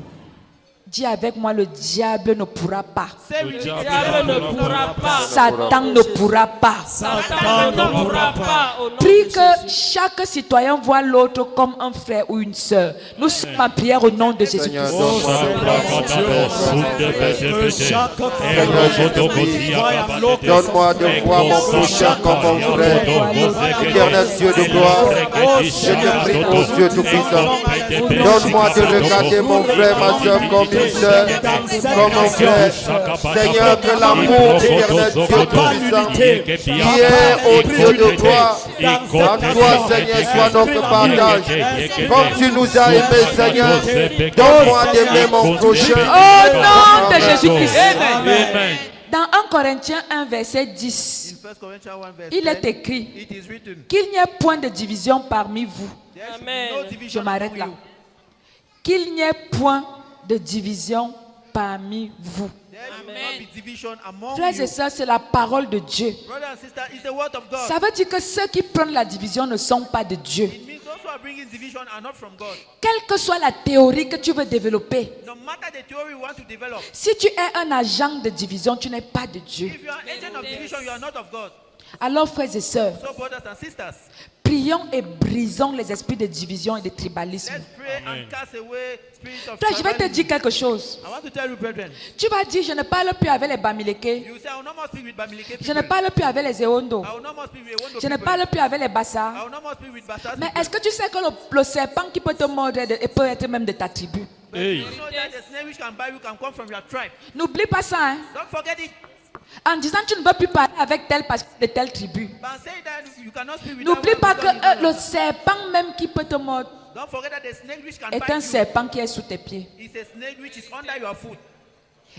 Dis avec moi, le diable ne pourra pas. Say Le with diable the ne pourra pas. Satan ne pourra pas. Satan ne pourra pas. Prie que chaque citoyen voit l'autre comme un frère ou une sœur. Nous sommes en prière au nom de Jésus-Christ. Donne-moi de voir mon prochain comme mon frère. Éternel Dieu de gloire, je te prie, mon Dieu tout-puissant. Donne-moi de regarder mon frère, ma soeur, comme une soeur, comme mon frère. Seigneur, que l'amour éternel Dieu tout-puissant, qui est au Dieu de gloire, en toi, Seigneur, soit notre partage. Comme tu nous as aimés, Seigneur, donne-moi d'aimer mon prochain. Au nom de Jésus-Christ. Amen. Dans 1 Corinthiens 1, verset 10, In 1 Corinthians 1 verse il est 10, écrit it is written, qu'il n'y ait point de division parmi vous. there should be no Je division m'arrête among là. you. Qu'il n'y ait point de division parmi vous. There should not be division among Frères you. et sœurs, c'est la parole de Dieu. Brother and sister, it's the word of God. Ça veut dire que ceux qui prennent la division ne sont pas de Dieu. It means those who are bringing division are not from God. Quelle que soit la théorie que tu veux développer, No matter the theory you want to develop, si tu es un agent de division, tu n'es pas de Dieu. if you are an agent of division, you are not of God. Alors, frères et sœurs, So, brothers and sisters, prions et brisons les esprits de division et de tribalisme. let's pray and cast away spirit of Frère, je vais te tribalism. dire quelque chose. I want to tell you, brethren, Tu vas dire, je ne parle plus avec les Bamileke. you say, I will not more speak with Bamileke Je ne people. parle plus avec les Eondo. I will not more speak with Ewondo Je ne people. parle plus avec les I Bassa. will not more speak with Basas Mais people. est-ce que tu sais que le serpent qui peut te mordre peut être même de ta tribu? Hey. You know that the snare which can bite you can come from your tribe. N'oublie pas ça. Hein? Don't forget it. En disant tu ne veux plus parler avec tel parce que de telle tribu. But say that you cannot speak with N'oublie that pas one que because you le serpent même qui peut te mordre don't forget that the snake which can est bite un you serpent qui est sous tes pieds. is a snake which is under your foot.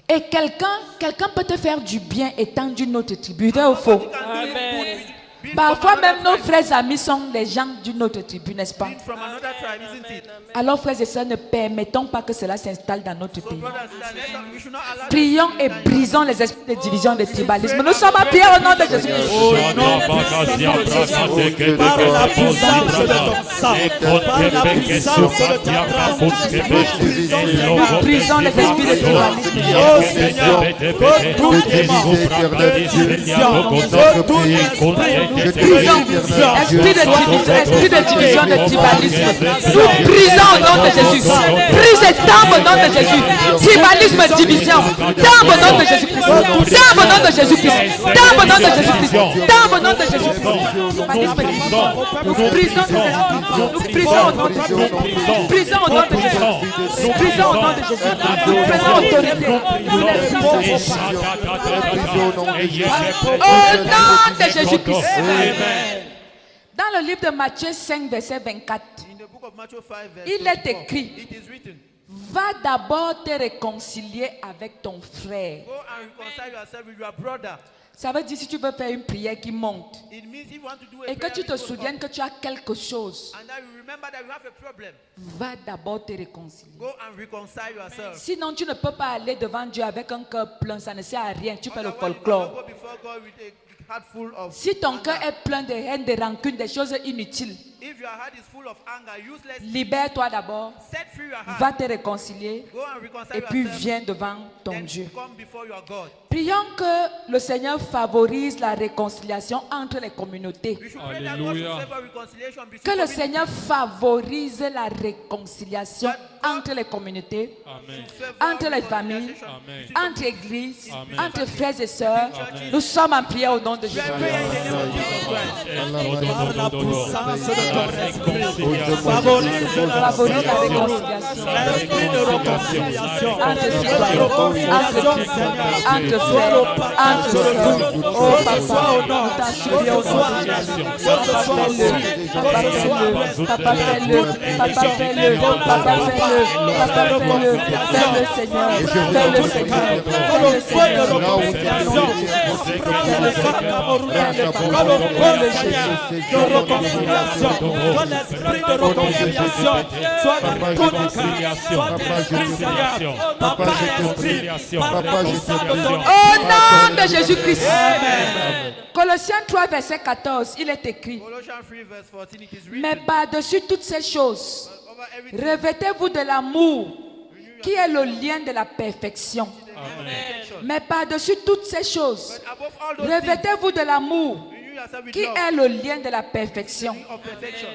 Et quelqu'un peut te faire du bien étant d'une autre tribu. Vrai ou faux? You can do it good with being Parfois from même another nos tribe. frères amis sont des gens d'une autre tribu, n'est-ce pas? Being from another tribe, isn't it? Alors frères et sœurs, ne permettons pas que cela s'installe dans notre So, pays. brothers and sisters, we should not allow Prions et brisons les esprits de division, de tribalisme. Nous sommes en prière au nom de Jésus. Par la puissance de ton sang, par la puissance de ta grâce, Nous brisons les esprits de tribalisme. oh Seigneur, que tout aimant de division, que tout Esprit de division, de tribalisme. Nous brisons au nom de Jésus. Brise et tombe au nom de Jésus. Tribalisme, division. Tombe au nom de Jésus-Christ. Tombe au nom de Jésus-Christ. Tombe au nom de Jésus-Christ. Tombe au nom de Jésus-Christ. Tribalisme, division. Nous brisons ces esprits. Nous brisons au nom de Jésus. Nous brisons au nom de Jésus. Nous brisons au nom de Jésus. Nous prenons autorité. Nous les brisons. Au nom de Jésus-Christ. Dans le livre de Matthieu 5, verset 24, in the book of Matthew 5, verse il est 24, écrit, it is written, va d'abord te réconcilier avec ton frère. go and reconcile yourself with your brother. Ça veut dire si tu veux faire une prière qui monte It means if you want to do a et que prayer tu te which goes souviennes up, que tu as quelque chose, and that you remember that you have a problem, va d'abord te réconcilier. go and reconcile yourself. Sinon, tu ne peux pas aller devant Dieu avec un cœur plein, ça ne sert à rien, tu fais le Otherwise, you cannot folklore. go before God with a heart full of Si ton anger. cœur est plein de haine, de rancune, des choses inutiles, If your heart is full of anger, useless, libère-toi d'abord, set free your heart. va te réconcilier Go and reconcile et puis yourself. viens devant ton Then Dieu. come before your God. Prions que le Seigneur favorise la réconciliation entre les communautés. We should pray that God should Alléluia. favor reconciliation between Que le communities. Seigneur favorise la réconciliation entre les communautés, Amen. Favor entre les familles, reconciliation Amen. between entre églises, Amen. entre frères et sœurs. Nous sommes en prière au nom de Jésus. communities. Pray in the name of Jesus. Par la puissance de ton esprit, favorise Favorise la la réconciliation. réconciliation. L'esprit de réconciliation. Entre Que la citoyens, réconciliation, entre Seigneur, entre soit frères, le partage entre de sœurs. nous. Oh Que ce soit au papa, nord, nous t'en que supplions ce soit au à nom de l'est, Jésus. que ce soit au sud, Papa, que ce soit à fais-le. l'ouest. Papa, fais-le. Papa, fais-le. Papa, fais-le. Papa, fais-le. Fais-le, Seigneur. Fais-le, Seigneur. Que le feu de réconciliation prenne le Cameroun. Que le feu, Seigneur, de réconciliation, que l'esprit de réconciliation soit dans ton esprit, soit l'esprit, Seigneur. Papa, esprit, par la puissance de ton Au nom de Jésus-Christ. Colossiens 3, verset 14, il est écrit: Colossians 3 verse 14, it is written, mais par-dessus toutes ces choses, over everything, revêtez-vous de l'amour, qui est le lien de la perfection. Mais par-dessus toutes ces choses, above all those things, revêtez-vous de l'amour, renew yourself with qui love est le lien de la perfection. of perfection.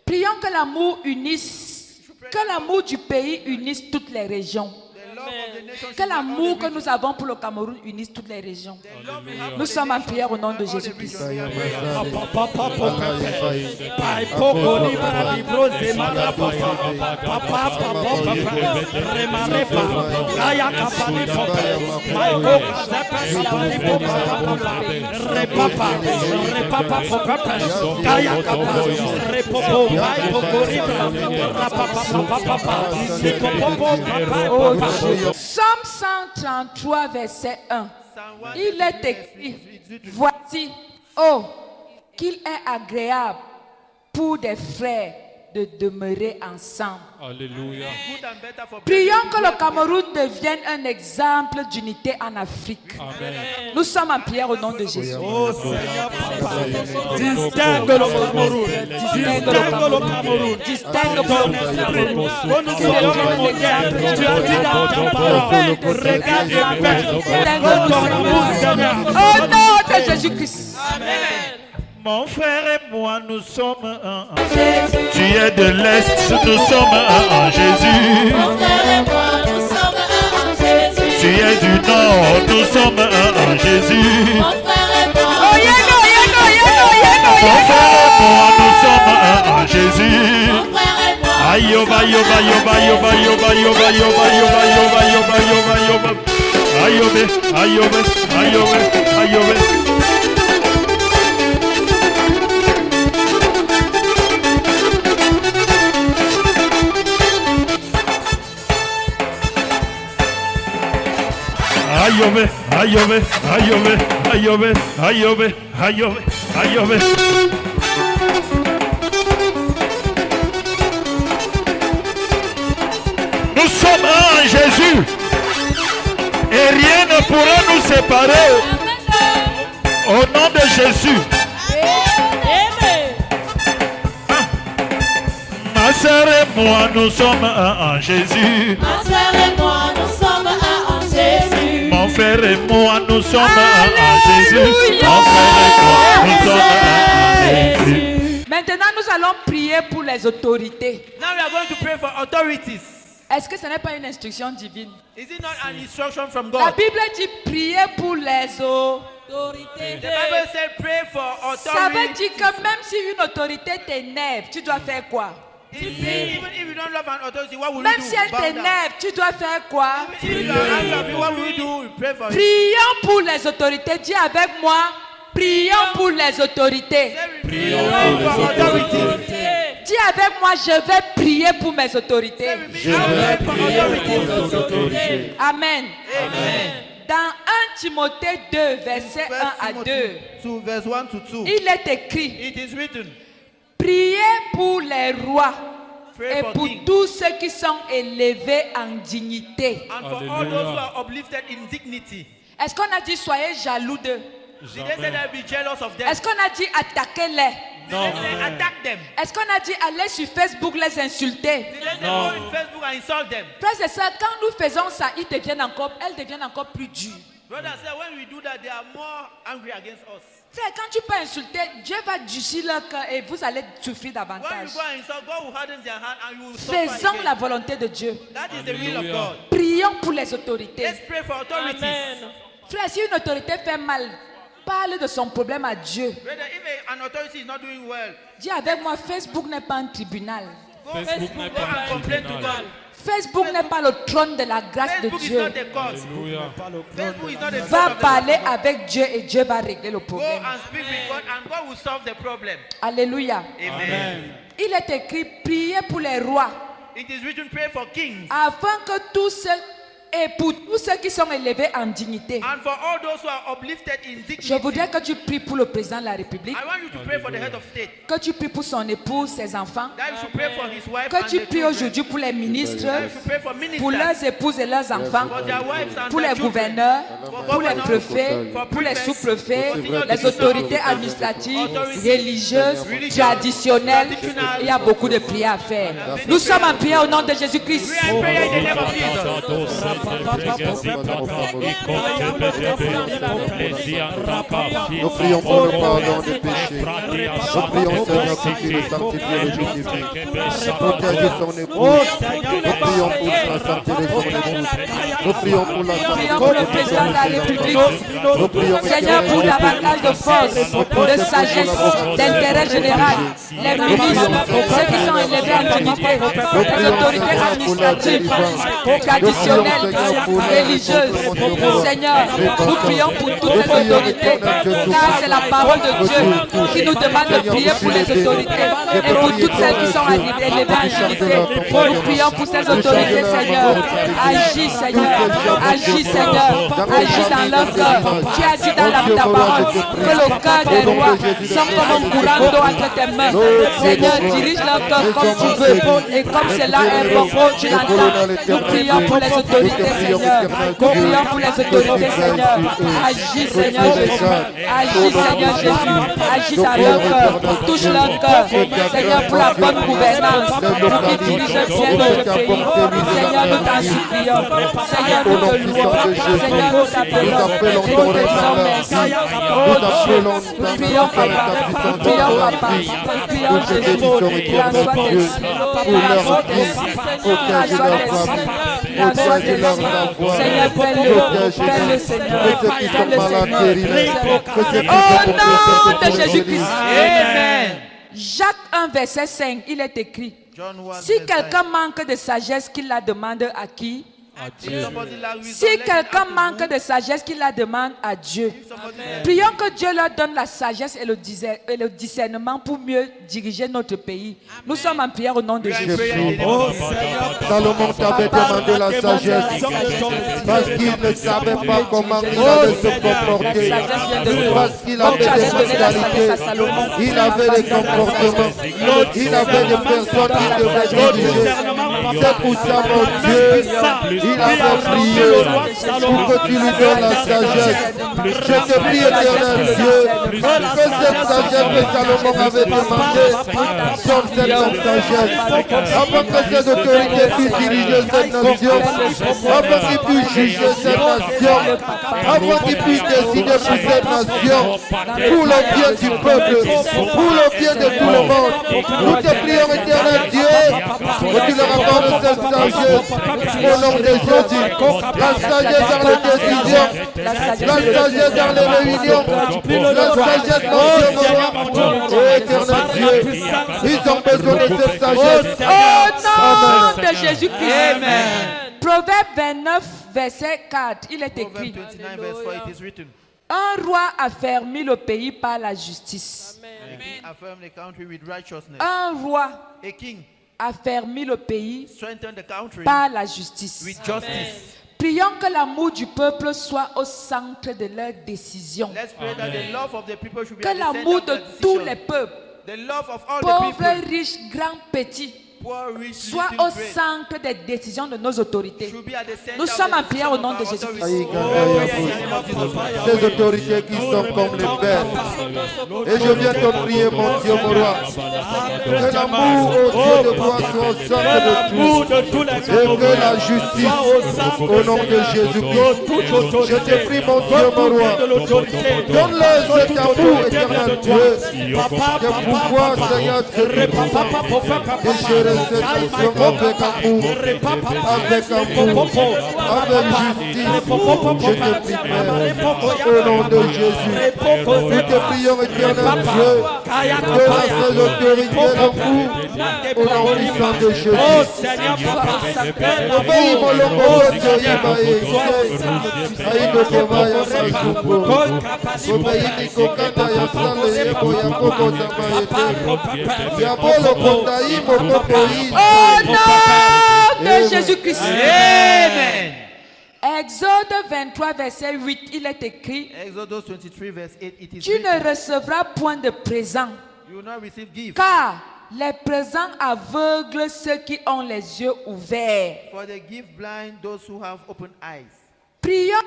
Prions que l'amour unisse, que l'amour du pays unisse toutes les régions. The love of the nation Que l'amour que nous avons pour le Cameroun unisse toutes les régions. Nous sommes en prière au nom de Jésus-Christ. Somme 133, verset 1. Il est écrit: voici, oh, qu'il est agréable pour des frères de demeurer ensemble. Alléluia. Good and better for Prions que le Cameroun devienne un exemple d'unité en Afrique. Amen. Nous sommes en prière au nom de Jésus. Oh Seigneur Papa, distingue le Cameroun, distingue le Cameroun, Distingue ton esprit, que nous soyons modèles. Tu as dit dans ta parole, regarde et paix, que ton amour, Seigneur. Au nom de Jésus-Christ. Mon frère et moi, nous sommes un. Tu es de l'Est, nous sommes un en Jésus. Mon frère et moi, nous sommes un en Jésus. Tu es du Nord, nous sommes un en Jésus. Mon frère et moi, Oh, yeno, yeno, yeno, yeno, Mon yeno. frère et moi, nous sommes un en Jésus. mon frère et moi, Ayoba, yoba, yoba, yoba, yoba, yoba, yoba, yoba, yoba, yoba, yoba, yoba. Ayobe, ayobe, ayobe, ayobe. Ayobe, ayobe, ayobe, ayobe, ayobe, ayobe, ayobe. Nous sommes un en Jésus et rien ne pourra nous séparer. Au nom de Jésus. Ma sœur et moi, nous sommes un en Jésus. ma frère et moi, nous sommes un en Jésus. Mon frère et moi, nous sommes un en Jésus. Mon frère et moi, nous sommes un en Jésus. Maintenant, nous allons prier pour les autorités. Now we are going to pray for authorities. Est-ce que ce n'est pas une instruction divine? Is it not an instruction from La God? Bible dit prier pour les autorités. The Bible said pray for Ça veut authority. dire que même si une autorité t'énerve, tu dois faire quoi? Even if you don't love an authority, what will Même you do? si elle Bow down. t'énerve, tu dois faire quoi? If you are angry, what will you do? We pray for it. Prions pour les autorités. Dis avec moi, prions pour les autorités. Pray for authorities. Dis avec moi, je vais prier pour mes autorités. Je vais prier pour les autorités. Amen. Dans 1 Timothée 2, verset 1 à 2, 2 verse 1 to 2. il est écrit: It is written, priez pour les rois pray et for pour kings tous ceux qui sont élevés en dignité. and for all those who are uplifted in dignity. Est-ce qu'on a dit soyez jaloux d'eux? Did they say that be jealous of them? Est-ce qu'on a dit attaquez-les? Did they say attack them? Est-ce qu'on a dit aller sur Facebook les insulter? Did they say go on Facebook and insult them? Frères et sœurs, quand nous faisons ça, elles deviennent encore plus dures. Brother said when we do that, they are more angry against us. Frère, quand tu peux insulter, Dieu va durcir leur cœur et vous allez souffrir When davantage. you go and insult, God will harden their hand and you will suffer Faisons again. la volonté de Dieu. That is the will of God. Prions pour les autorités. Let's pray for authorities. Frère, si une autorité fait mal, parle de son problème à Dieu. Brother, if an authority is not doing well, Dis avec moi, Facebook n'est pas un tribunal. go and complain to God. Facebook n'est pas le trône de la grâce de Facebook is Dieu. not the court. Facebook is not the Va court of the parler law. avec Dieu et Dieu va régler le Go problème. and speak with God and God will solve the problem. Alléluia. Amen. Il est écrit, priez pour les rois, It is written, pray for kings afin que tous ceux et pour tous ceux qui sont élevés en dignité. and for all those who are uplifted in dignity. Je voudrais que tu pries pour le président de la République, I want you to pray for the head of state. que tu pries pour son épouse, ses enfants, That you should pray for his wife que and tu the pries children. aujourd'hui pour les ministres, That you should pray for pour ministers, leurs épouses et leurs enfants, for their wives and pour their les children, gouverneurs, for pour les governors, préfets, for pour les prefects, sous-préfets, for les autorités administratives, religieuses, traditionnelles. Il y a beaucoup de prières à faire. Nous sommes en prière au nom de Jésus-Christ. We are praying in the name of Jesus. Nous prions pour le pardon des péchés. Nous prions, Seigneur, que tu nous sanctifies le jour divin. Protège son épouse. Nous prions pour la santé de son épouse. Nous prions pour la santé Prions pour le président de la République. Nous prions, Seigneur, pour davantage de force, de sagesse, d'intérêt général. Les ministres, ceux qui sont élevés en dignité, les autorités administratives, traditionnelles, religieuses. Seigneur, nous prions pour toutes ces autorités, car c'est la parole de Dieu qui nous demande de prier pour les autorités et pour toutes celles qui sont élevées en dignité. Nous prions pour ces autorités, Seigneur. Agis, Seigneur. Agis, Seigneur. Agis dans leur cœur. Tu as dit dans ta parole que le cœur des rois sont comme un courant d'eau entre tes mains. Seigneur, dirige leur cœur comme tu veux. Et comme cela est bon, tu l'entends. Nous prions pour les autorités, Seigneur. Nous prions pour les autorités, Seigneur. Agis, Seigneur Jésus. Agis, Seigneur Jésus. Agis dans leur cœur. Touche leur cœur. Seigneur, pour la bonne gouvernance. Pour qu'ils dirigent bien notre pays. Seigneur, nous t'en supplions. Seigneur, nous te louons. Seigneur, nous t'appelons. Et nous te disons merci. Oh Dieu, nous prions Papa. Nous prions Papa. Nous prions Jésus. Il en soit ainsi. Il en soit ainsi. Il en soit ainsi. Il en soit ainsi. Seigneur, fais-le. Fais-le, Seigneur. Fais-le, Seigneur. Au nom de Jésus-Christ. Amen. Jacques 1, verset 5, il est écrit. Si quelqu'un manque de sagesse, qu'il la demande à qui? Si quelqu'un manque de sagesse, qu'il la demande à Dieu. Prions que Dieu leur donne la sagesse et le discernement pour mieux diriger notre pays. Nous sommes en prière au nom de Jésus. Salomon t'avait demandé la sagesse parce qu'il ne savait pas comment il allait se comporter. Parce qu'il avait des mentalités, il avait des comportements, il avait des personnes qui devaient diriger. C'est pour ça, mon Dieu, il avait prié pour que tu lui donnes la sagesse. Je te prie, éternel Dieu, que cette sagesse que Salomon avait demandée donne cette même sagesse, afin que ces autorités puissent diriger cette nation, afin qu'ils puissent juger cette nation, afin qu'ils puissent décider pour cette nation, pour le bien du peuple, pour le bien de tout le monde. Nous te prions, éternel Dieu, que tu leur apportes cette sagesse au nom de Jésus. La sagesse dans les décisions, la sagesse dans les réunions, la sagesse dans le éternel Dieu. Ils ont besoin de cette sagesse. Au nom de Jésus-Christ. Amen. Proverbe 29, verset 4, il est écrit. Un roi affermit le pays par la justice. Un roi affermit le pays par la justice. Prions que l'amour du peuple soit au centre de leurs décisions. Que l'amour de tous les peuples, pauvres, riches, grands, petits, soit au centre des décisions de nos autorités. Nous sommes en prière au nom de Jésus-Christ. Ces autorités qui sont comme les pères. Et je viens te prier, mon Dieu, mon roi, que l'amour au Dieu de toi soit au centre de tout. Et que la justice, au nom de Jésus-Christ, je te prie, mon Dieu, mon roi, donne-leur cet amour, éternel Dieu, de pouvoir, Seigneur, déchirer cette nation avec amour, avec justice. Je te prie, Père, au nom de Jésus. Nous te prions, éternel Dieu, seule autorité en vous, au nom puissant de Jésus. Oh Seigneur, papa, Obéis-moi le mot de Au nom de Jésus-Christ. Amen. Exode 23, verset 8, il est écrit: Exodus 23, verse 8. It is tu written, ne recevras point de présent, you will not receive gift. car les présents aveuglent ceux qui ont les yeux ouverts. For they give blind those who have open eyes. Prions.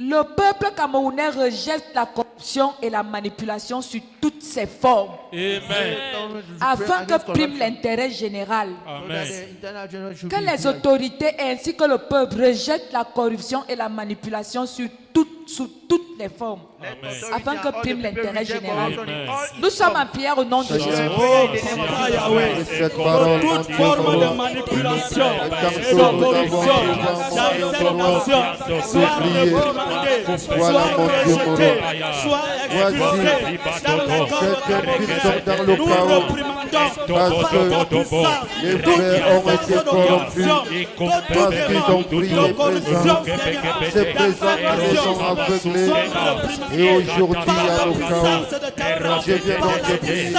Le peuple camerounais rejette la corruption et la manipulation sous toutes ses formes, afin que prime l'intérêt général. Que les autorités ainsi que le peuple rejettent la corruption et la manipulation sous toutes les formes, afin que prime l'intérêt général. Nous sommes en prière au nom de Jésus. toute forme de manipulation, de corruption, d'information, soit reprimandée, soit rejetée, soit exposée dans le corps camerounais. Nous reprimandons toute puissance, toute puissance de corruption, toute corruption, Seigneur, aveuglés. Et aujourd'hui, à nos chaos, je viens donc te prier.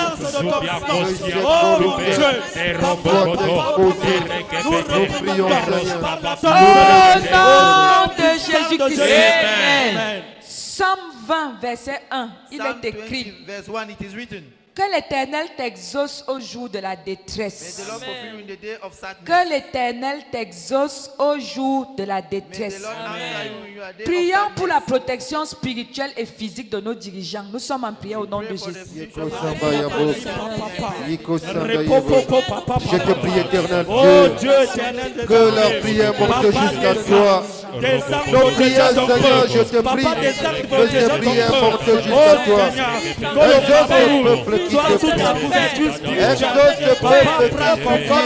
Nous prions, Seigneur. Au nom de Jésus-Christ. Amen. Psalm 20, verset 1, il Psalm est écrit: 20, verse 1, it is written, que l'Éternel t'exauce au jour de la may détresse. the Lord fulfill you in the day of sadness. Que l'Éternel t'exauce au jour de la May the détresse. Lord answer you in your day Prions of pour la sadness. protection spirituelle et physique de nos dirigeants. Nous sommes en prière au nom de Pray for the Jésus. spiritual Je te prie, éternel Oh Dieu, Dieu éternel des que leur prière monte jusqu'à toi. Nos prières, Seigneur, je te prie, que ces prières montent jusqu'à toi. Exauce ce peuple qui te prie. Exauce ce peuple qui prie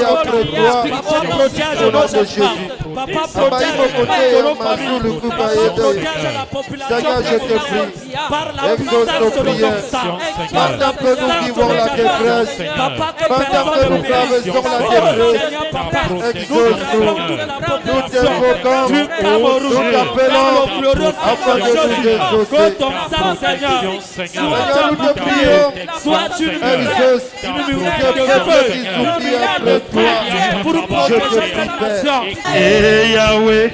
après toi. Au nom de Jésus. Abaï Mokote, Mazou, le Kouba Ede. Seigneur, je te prie. Exauce nos prières. Pendant que nous vivons la détresse, pendant que nous traversons la détresse, exauce-nous. Nous t'invoquons, nous t'appelons afin de nous exaucer. Seigneur, nous te prions, exauce tes peuples qui s'oublient après toi. Je te prie, Père. Et Yahweh,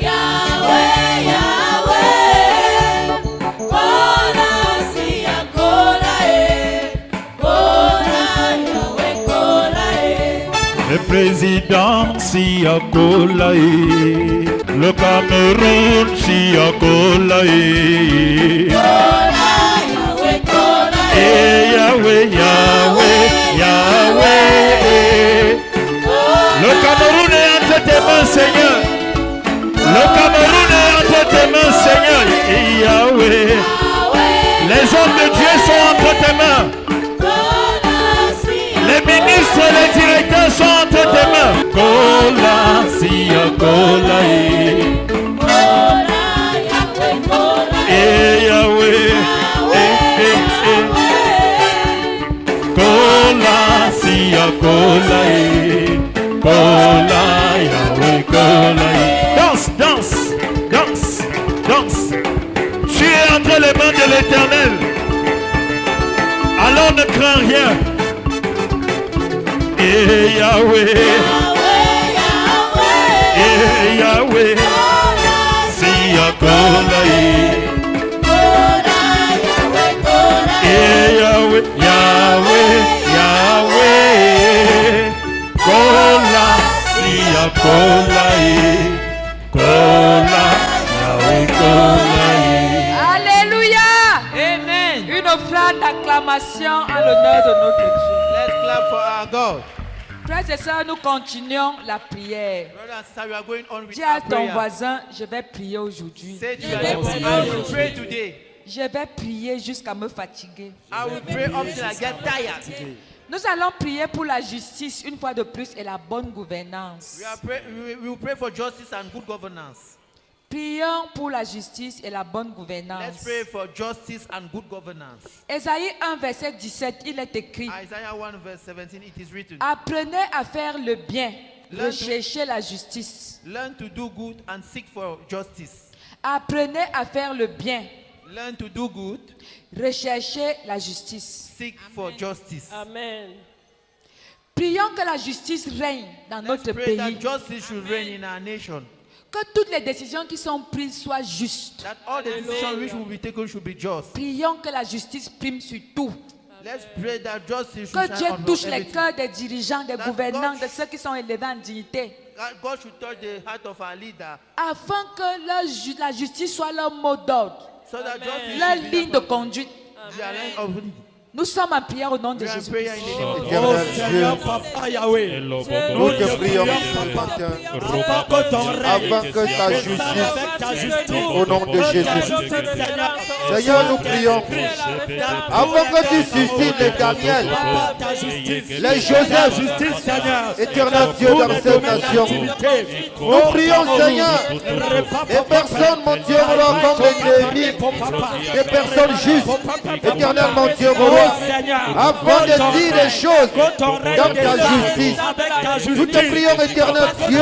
le président Siakolae, le Cameroun Siakolae. Et Yahweh, Yahweh, Yahweh. Le Cameroun est entre tes mains, Seigneur. Le Cameroun est entre tes mains, Seigneur. Et Yahweh. Les hommes de Dieu sont entre tes mains. Les ministres et les directeurs sont entre tes mains. Kola, Sia, Kola, et Yahweh, Kola, Sia, Kola, Kola, Yahweh, Kola. Danse, danse, danse, danse. Tu es entre les mains de l'Éternel. Alors ne crains rien. Et Yahweh, et Yahweh, Sia, Kola, et Yahweh, Yahweh, Yahweh, Kola, Sia, Kola, Kola, Yahweh, Kola. Alléluia. Amen. Une flamme d'acclamation en l'honneur de notre Dieu. Let's clap for our God. Frères et sœurs, nous continuons la prière. Brother and sister, we are going on with Dis à our ton prayer. voisin, je vais prier aujourd'hui. Say to your neighbor, I will pray today. Je vais prier jusqu'à me fatiguer. I will pray until I get tired. Nous allons prier pour la justice une fois de plus et la bonne gouvernance. We will pray for justice and good governance. Prions pour la justice et la bonne Let's gouvernance. pray for justice and good governance. Ésaïe 1, verset 17, il est écrit: Isaiah 1 verse 17, it is written, apprenez à faire le bien, recherchez la justice. learn to do good and seek for justice. Apprenez à faire le bien, Learn to do good, recherchez la justice. seek for justice. Amen. Prions que la justice règne dans Let's notre pray that pays. justice should reign in our nation. Que toutes les décisions qui sont prises soient justes. That all the decisions which will be taken should be just. Prions que la justice prime sur tout. Let's pray that justice Que should Dieu shine on touche les everything. cœurs des dirigeants, des That gouvernants, God- de ceux qui sont élevés en dignité, God should touch the heart of our leader afin que la justice soit leur mot d'ordre, so that justice leur should be ligne de conduite. their line of Nous sommes en prière au nom de we are Jésus. prayer in the name of Jesus. Oh Éternel Seigneur, Dieu, Papa Yahweh. nous te prions ce matin Papa, que ton règne afin que ta justice, avec ta justice, au nom de ta Jésus, justice, Seigneur, Seigneur, nous prions afin que tu suscites les Daniel, Papa, ta justice, les Joseph, justice, Seigneur, éternel Dieu dans cette nation. Nous prions, Seigneur, des personnes, mon Dieu, comme les Lévites, des personnes justes, éternel, mon Dieu, afin de dire les choses dans ta justice. Nous te prions, éternel Dieu,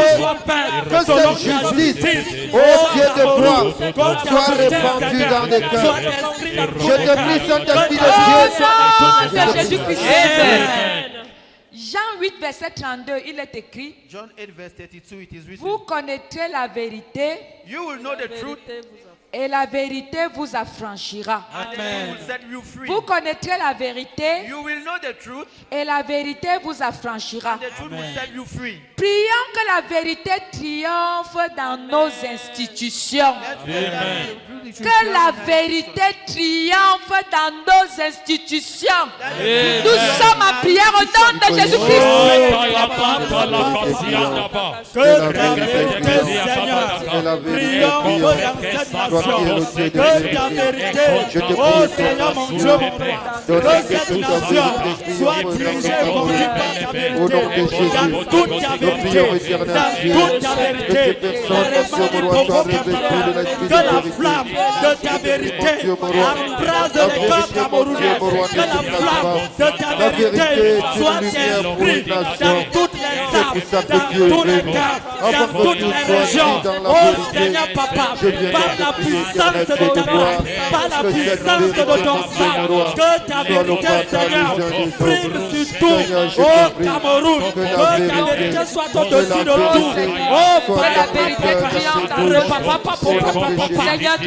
que cette justice, ô Dieu de gloire, soit répandue dans les cœurs. Je te prie, Saint-Esprit de Dieu, Nom de Jésus-Christ. Amen. Jean 8, verset 32, il est écrit: John 8 verse 32, it is written, vous connaîtrez la vérité you will know the truth et la vérité vous affranchira. and the truth will set you free. Vous connaîtrez la vérité You will know the truth et la vérité vous affranchira. and the truth will set you free. Prions que la vérité triomphe dans nos institutions. Let's pray that the truth should Que shine la in our vérité triomphe dans nos institutions. Nous sommes en prière au nom de Jésus-Christ. que ta vérité, Seigneur, triomphe dans cette nation, que ta vérité, oh Seigneur mon Dieu, mon roi, que cette nation soit dirigée et conduite par ta vérité, dans toute ta vérité, dans toute ta vérité, que la flamme de ta vérité embrase les cœurs camerounais, que la flamme de ta vérité soit esprit dans toutes les âmes, dans tous les cœurs, dans toutes les régions. Oh Seigneur Papa, par la puissance de ta grâce, par la puissance de ton sang, que ta vérité, Seigneur, prime sur tout. Oh Cameroun, que ta vérité soit au-dessus de tout. Oh Que la vérité triomphe dans nos institutions. Seigneur,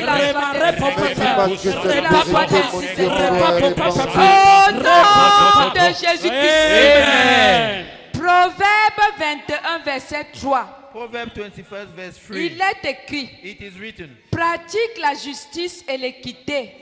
au nom de Jésus-Christ. Proverbe 21, verset 3. Proverbs 21 verse 3. Il est écrit: It is written, pratique la justice et l'équité.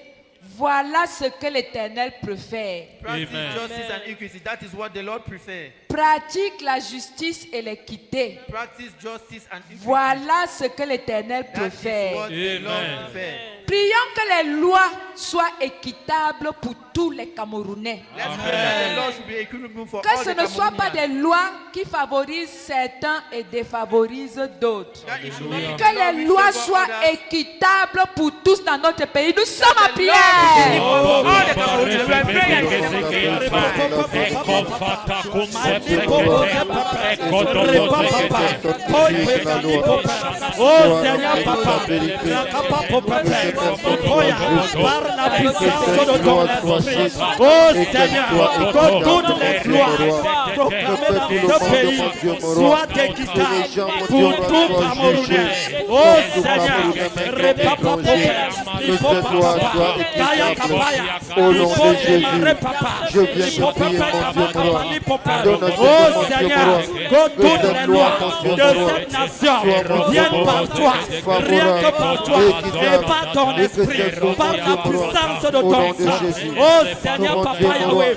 Voilà ce que l'Éternel préfère. practice justice and equity. That is what the Lord prefers. Pratique la justice et l'équité. Practice justice and equity. Voilà ce que l'Éternel That is préfère. what the Lord prefers. Prions que les lois soient équitables pour tous les Camerounais. Let's pray that the Lord should be equitable for Que all ce the ne soit pas Cameroonians. des lois qui favorisent certains et défavorisent d'autres. That it should not be Que the law les which lois favor soient others. équitables pour tous dans notre pays. Nous sommes en prière. All the Cameroonians, we are praying. Oh Seigneur Papa, par la puissance de ton esprit, oh Seigneur, que toutes les lois proclamées dans ce pays soient équitables pour tout Camerounais. Oh Seigneur, au nom de Jésus, je viens te prier, mon Dieu, mon roi. Donne à ce oh que, Seigneur, mon que Dieu, toutes mon les roi, lois mon Dieu, de mon roi, cette nation viennent par toi, rien que par toi, et par ton esprit, par la puissance de ton sang. Oh Seigneur, Papa Yahweh,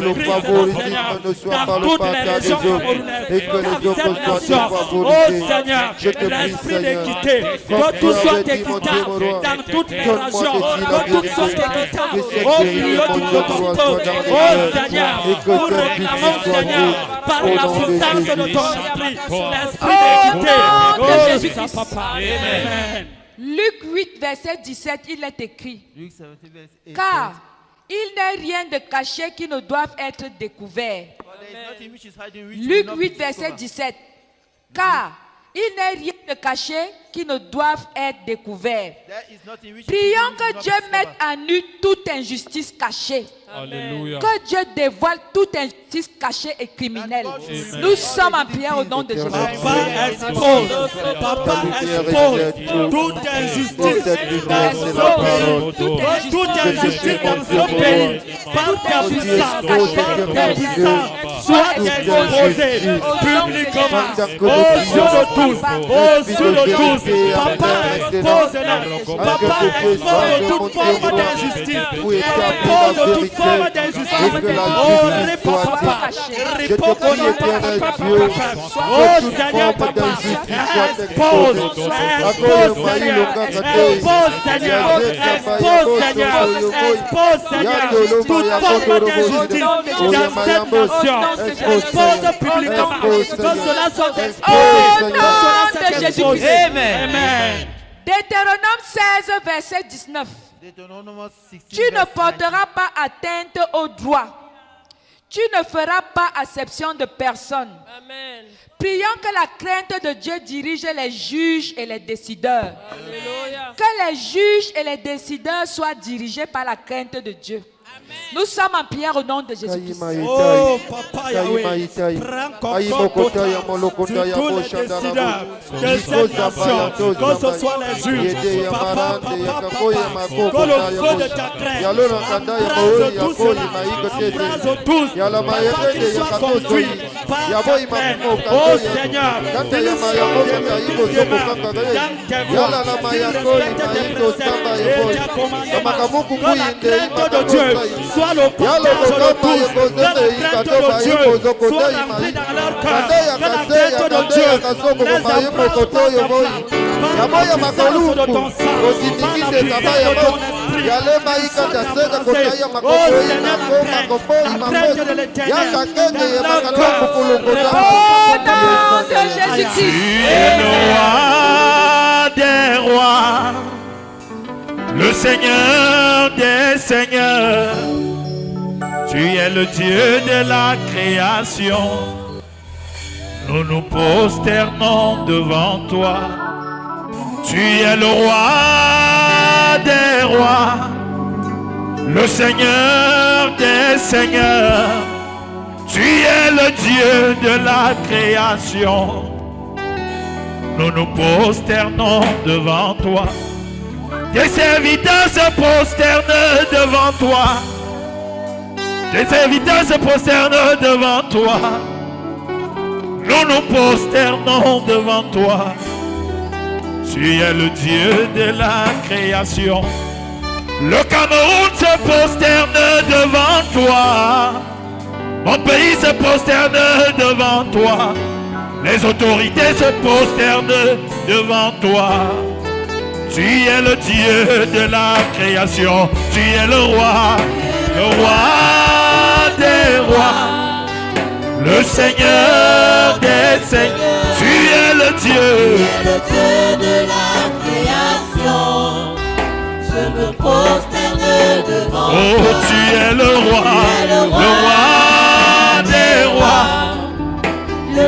l'esprit de Seigneur, dans toutes les régions camerounaises, dans cette nation. Oh Seigneur, l'esprit d'équité, que tout soit équitable dans toutes les régions, que tout soit équitable au milieu du monde. Oh Seigneur, nous réclamons Seigneur par la puissance de ton esprit, l'esprit Au d'équité. nom de Oh, Jésus-Christ. ça, papa. Amen. Luc 8, verset 17, il est écrit. Luke 17, verse 8. Car il n'est rien de caché qui ne doive être découvert. For there is nothing which is hiding which will Luc not be 8, verset discovered. 17. Car il n'est rien de caché qui ne doive être découvert. There is nothing which is Prions hidden which will que not Dieu be mette discovered. à nu toute injustice cachée. Alléluia. Que Dieu dévoile toute injustice cachée et criminelle. Nous sommes en prière au nom de Jésus. Papa expose toute injustice dans ce pays. Toute injustice dans ce pays. Par ta puissance, soit exposée publiquement aux yeux de tous. Aux yeux de tous. Papa expose-la. Papa expose toute forme d'injustice. Expose toute forme d'injustice. Oh, réponds, papa. Réponds, oh, Seigneur, papa. Expose, expose, Seigneur. Expose, Seigneur. Expose, Seigneur. Expose, Seigneur. Toute forme d'injustice dans cette nation. Expose publiquement. Que cela soit exposé. Au nom de Jésus-Christ. Amen. Amen. Deutéronome 16, verset 19. Deutéronome 16, Tu ne verse 19. porteras pas atteinte au droit. Tu ne feras pas acception de personne. Amen. Prions que la crainte de Dieu dirige les juges et les décideurs. Alléluia. Que les juges et les décideurs soient dirigés par la crainte de Dieu. Nous sommes en prière au nom de Jésus-Christ. Oh, Papa Yahweh, prends contrôle sur tous les décideurs de cette nation, que ce soit les juges, Papa, que le feu de ta crainte embrase tous cela, embrase tous, Papa, qu'ils soient conduits par ta crainte. Oh Seigneur, délivrons tes mains dans tes voies, qu'ils respectent tes préceptes et tes commandements, que la crainte de Dieu soit le partage de tous, que la crainte de Dieu soit remplie dans leur cœur, que la crainte de Dieu les embrasse par ta main, par la puissance de ton sang, par la puissance de ton esprit, oh Seigneur, la crainte de l'Éternel dans leur cœur, Au nom de Jésus-Christ. le roi des rois, le Seigneur des seigneurs, tu es le Dieu de la création. Nous nous prosternons devant toi. Tu es le roi des rois, le Seigneur des seigneurs. Tu es le Dieu de la création. Nous nous prosternons devant toi. Tes serviteurs se prosternent devant toi. Tes serviteurs se prosternent devant toi. Nous nous prosternons devant toi. Tu es le Dieu de la création. Le Cameroun se prosterne devant toi. Mon pays se prosterne devant toi. Les autorités se prosternent devant toi. Tu es le Dieu de la création. Tu es le roi des rois, le Seigneur des seigneurs. Tu es le Dieu. Tu es le Dieu de la création. Je me prosterne devant toi. Oh, tu es le roi des rois,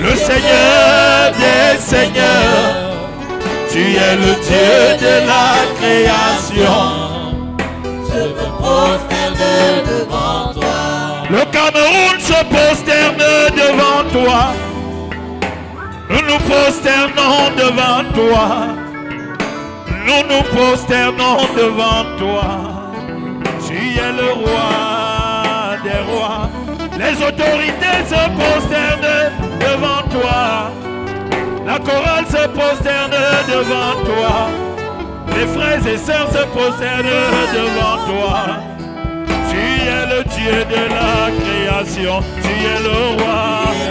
le Seigneur des seigneurs. Tu es le Dieu de la création. Je me prosterne devant toi. Le Cameroun se prosterne devant toi. Nous nous prosternons devant toi. Nous nous prosternons devant toi. Tu es le roi des rois. Les autorités se prosternent devant toi. La chorale se prosterne devant toi. Les frères et sœurs se prosternent devant toi. Tu es le Dieu de la création. Tu es le roi.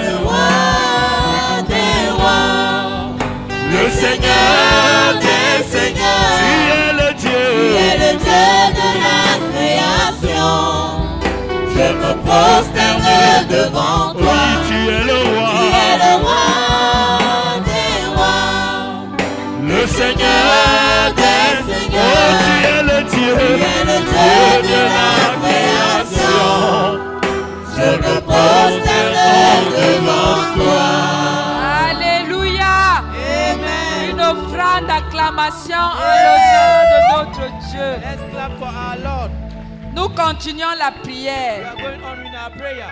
Le roi des rois, Le Seigneur des seigneurs. Tu es le tu Dieu. es le Dieu de la création. Je me prosterne devant toi. Oui, tu es le roi. Tu es le roi des rois. Le Seigneur des Seigneurs. Oh, tu es le Dieu, Tu es le Dieu de la création. Je me prosterne devant toi. Alléluia. Amen. Une offrande d'acclamation en l'honneur de notre Dieu. Let's clap for our Lord. Nous continuons la We prière. are going on with our prayer.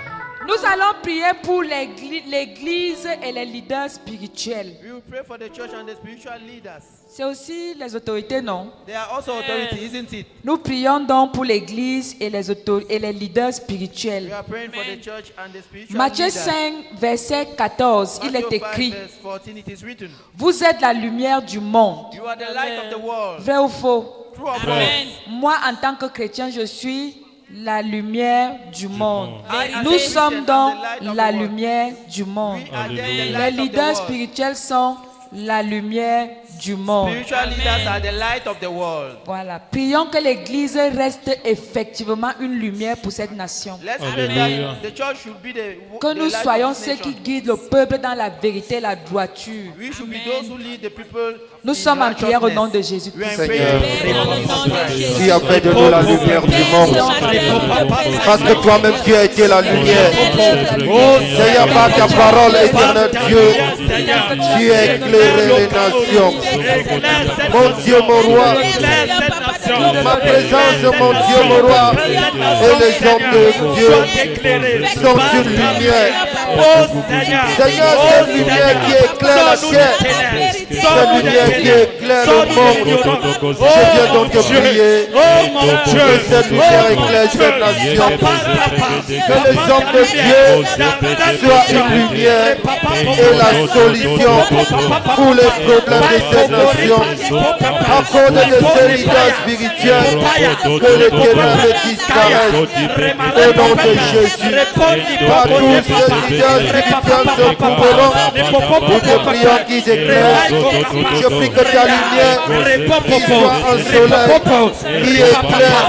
Nous allons prier pour l'Église et les leaders spirituels. We will pray for the church and the spiritual leaders. C'est aussi les autorités, non? They are also authority, isn't it? Nous prions donc pour l'Église et les leaders We spirituels. are praying for the church and the spiritual Matthieu leaders. 5, verset 14, il Matthew est 5, écrit: verse 14, it is written, Vous êtes la lumière du monde. you are the light of the world. Vrai ou faux? True or false? Moi, en tant que chrétien, je suis la lumière du monde. I, as Nous a sommes Christian, donc am the light of la the world. lumière du monde. We are the Les light of the leaders world. spirituels sont la lumière du monde. Spiritual leaders are the light of the world. Voilà. Prions que l'Église reste effectivement une lumière pour cette nation. Let's pray Hallelujah. that the church should be the Que nous light soyons of this ceux qui nation. guident le peuple dans la vérité et la droiture. We should be those who lead the people. Nous in sommes en prière au nom de righteousness. We are in Jésus-Christ. prayer. Seigneur, Dans le nom de Jésus. tu as fait de nous la lumière du monde. Parce que toi-même tu as été la lumière. Seigneur, par ta parole, éternel Dieu, tu as éclairé les nations. Mon Dieu, mon roi, ma présence, mon Dieu, mon roi, et les hommes de Dieu sont une lumière. Seigneur, cette lumière qui éclaire la terre, cette lumière qui éclaire le monde. Je viens donc te prier que cette lumière éclaire cette nation. Que les hommes de Dieu soient une lumière et la solution pour les problèmes de cette nation. Accorde de ces leaders spirituels que les ténèbres disparaissent au nom de Jésus. Par tous ces leaders spirituels se couperont. Nous te prions qu'ils éclairent. Je prie que ta lumière qui soit un soleil qui éclaire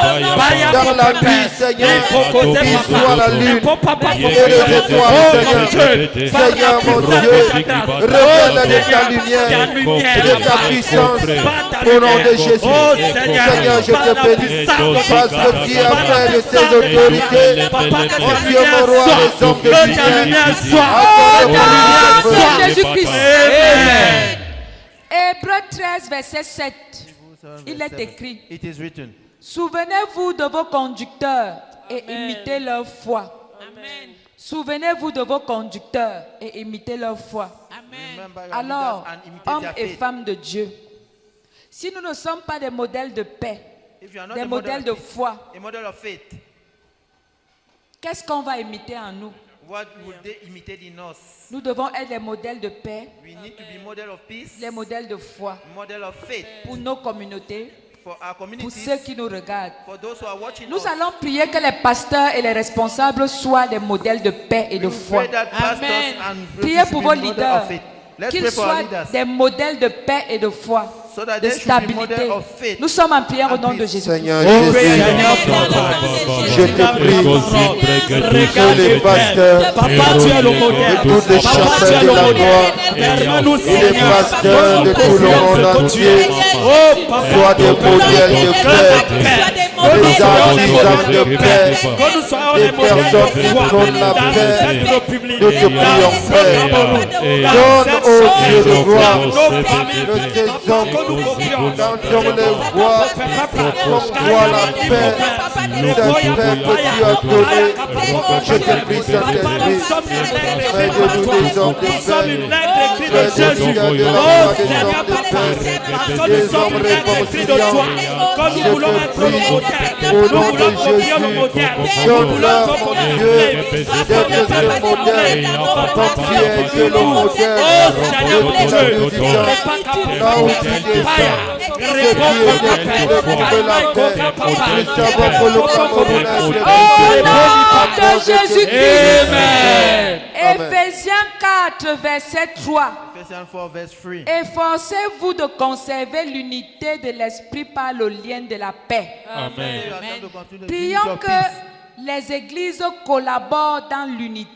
dans la nuit, Seigneur, qui soit la lune et les étoiles, Seigneur. Seigneur, mon Dieu, révèle de ta lumière, de ta puissance au nom de Jésus. Seigneur, je te bénis parce que tu as fait de tes autorités, mon Dieu, mon roi, les hommes de lumière. Accorde ta lumière. Au nom de Jésus-Christ. Amen. Hébreux 13, verset 7. Il est écrit: It is written. Souvenez-vous de vos conducteurs et imitez leur foi. Souvenez-vous de vos conducteurs et imitez leur foi. Remember your Alors, leaders and imitate hommes their et faith. femmes de Dieu, si nous ne sommes pas des modèles de paix, If you are not des a model modèles de of faith, foi, a model of faith, qu'est-ce qu'on va imiter en nous? what would they imitate in us? Nous devons être des modèles de paix, We need to be model of peace, les modèles de foi model of faith pour nos communautés, for our pour communities, ceux qui nous regardent. for those who are watching Nous us. allons prier que les pasteurs et les responsables soient des modèles de paix et de We foi. pray that pastors and Priez should pour be vos model leaders, of faith. Let's qu'ils pray for our soient leaders des modèles de paix et de foi, so that de they should be stabilité. model of faith. Nous sommes en prière au nom de Jésus. Seigneur Jésus, je te prie que les pasteurs Papa, tu es le modèle. de toutes les Papa, tu chapelles es de le la modèle. gloire Permets-nous, et les Seigneur, pasteurs de tout le monde entier Oh, Papa, soient des modèles de paix, des artisans de paix, que nous soyons des les modèles personnes de qui foi prônent la dans paix. cette République. Nous te prions, Père. Donne au Dieu de gloire que ces hommes t'entendent les voix comme toi la paix, cette paix que tu as donnée. Je te prie, Saint-Esprit, fais de nous des hommes de paix, fais de nous de la foi des hommes de paix, des hommes réconciliants. Je te prie, au nom de Jésus, donne-leur, mon Dieu, d'être ce modèle, comme tu es que le modèle de la musicale, là où tu descends, ce qui est décrit de trouver la paix, nous savons que le Cameroun est Au nom de Jésus-Christ. Éphésiens 4, verset 3. Ephesians 4 verse 3. Efforcez-vous de conserver l'unité de l'esprit par le lien de la paix. Yourself to continue the unity Prions of que peace. les églises collaborent dans l'unité,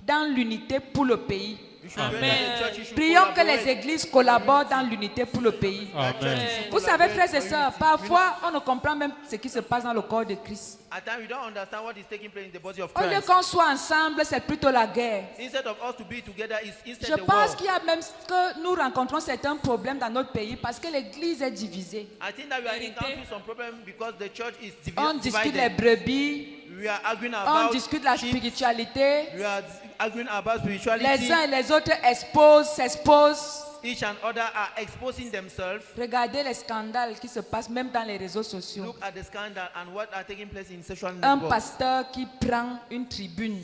dans l'unité pour le pays. You should pray that the church should Prions que les collaborate. églises collaborent dans l'unité pour le pays. Amen. Vous savez, frères et sœurs, parfois on ne comprend même ce qui se passe dans le corps de Christ. At times we don't understand what is taking place in the body of Au lieu Christ. qu'on soit ensemble, c'est plutôt la guerre. Instead of us to be together, it's Je instead the pense war. qu'il y a même que nous rencontrons certains problèmes dans notre pays parce que l'église est divisée. I think that we are encountering some problem because the church is On discute les divided. brebis, We are arguing on about discute la sheep. spiritualité. We are arguing about spirituality. Les uns et les autres s'exposent. Each and other are exposing themselves. Regardez les scandales qui se passent même dans les réseaux sociaux. Look at the scandal and what are taking place in social Un networks. pasteur qui prend une tribune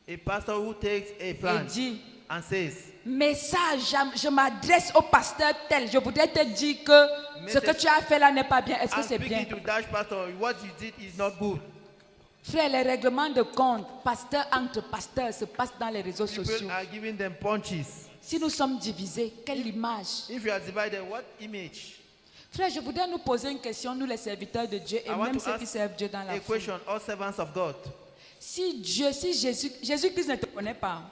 A pastor who takes a et plan dit, and says, message, je m'adresse au pasteur tel, je voudrais te dire que ce que tu as fait là n'est pas bien. Est-ce que I'm c'est bien? speaking to that pastor, what you did is not good. Frère, les règlements de compte, pasteur entre pasteurs, se passent dans les réseaux sociaux. People are giving them punches. Si nous sommes divisés, quelle image? If you are divided, what image? Frère, je voudrais nous poser une question, nous les serviteurs de Dieu et I want même to ceux qui ask servent Dieu dans la a foi. question, all servants of God. Si Jésus-Christ ne te connaît pas,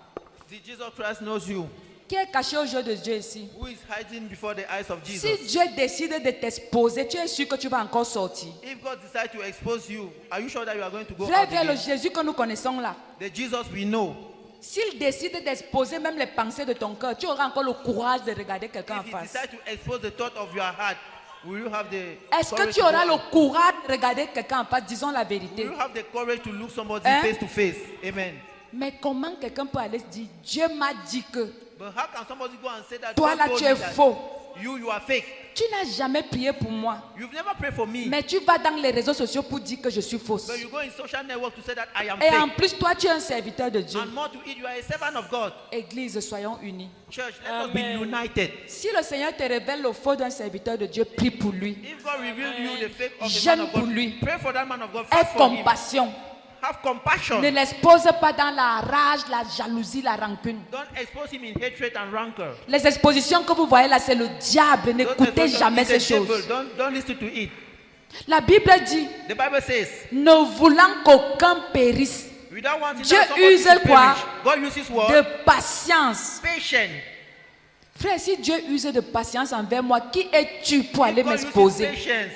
Did Jesus Christ knows you? qui est caché aux yeux de Dieu ici? Who is hiding before the eyes of Jesus? Si Dieu décide de t'exposer, tu es sûr que tu vas encore sortir. If God decides to expose you, are you sure that you are going to go Frère, out vers le again? Jésus que nous connaissons là, The Jesus we know. s'il décide d'exposer même les pensées de ton cœur, tu auras encore le courage de regarder quelqu'un en If he face. decides to expose the thought of your heart, will you have the Est-ce que courage tu to auras go le out? courage de regarder quelqu'un en face? Disons la Will vérité. you have the courage to look somebody Hein? face to face? Amen. Mais comment quelqu'un peut aller se dire, Dieu m'a dit que But how can somebody go and say that toi God là told tu me es that faux? you are fake? Tu n'as jamais prié pour moi. You've never prayed for me. Mais tu vas dans les réseaux sociaux pour dire que je suis fausse. But you go in social network to say that I am Et en fake. plus, toi, tu es un serviteur de Dieu. And more to it, you are a servant of God. Église, soyons unis. Church, let us be united. Si le Seigneur te révèle le faux d'un serviteur de Dieu, prie pour lui. If God reveals you the fake of a Jeûne man of pour God, lui. pray for that man of God. Aie Fast for him. compassion. Have compassion. Ne l'expose pas dans la rage, la jalousie, la rancune. Don't expose him in hatred and rancor. Les expositions que vous voyez là, c'est le diable. Don't N'écoutez expose jamais him, ces it's the devil. choses. Don't listen to it. La Bible dit, The Bible says, ne voulant qu'aucun périsse, without wanting Dieu that somebody use to quoi? perish, God uses what? de patience. Patience. Frère, si Dieu use de patience envers moi, qui es-tu pour aller God uses m'exposer? patience.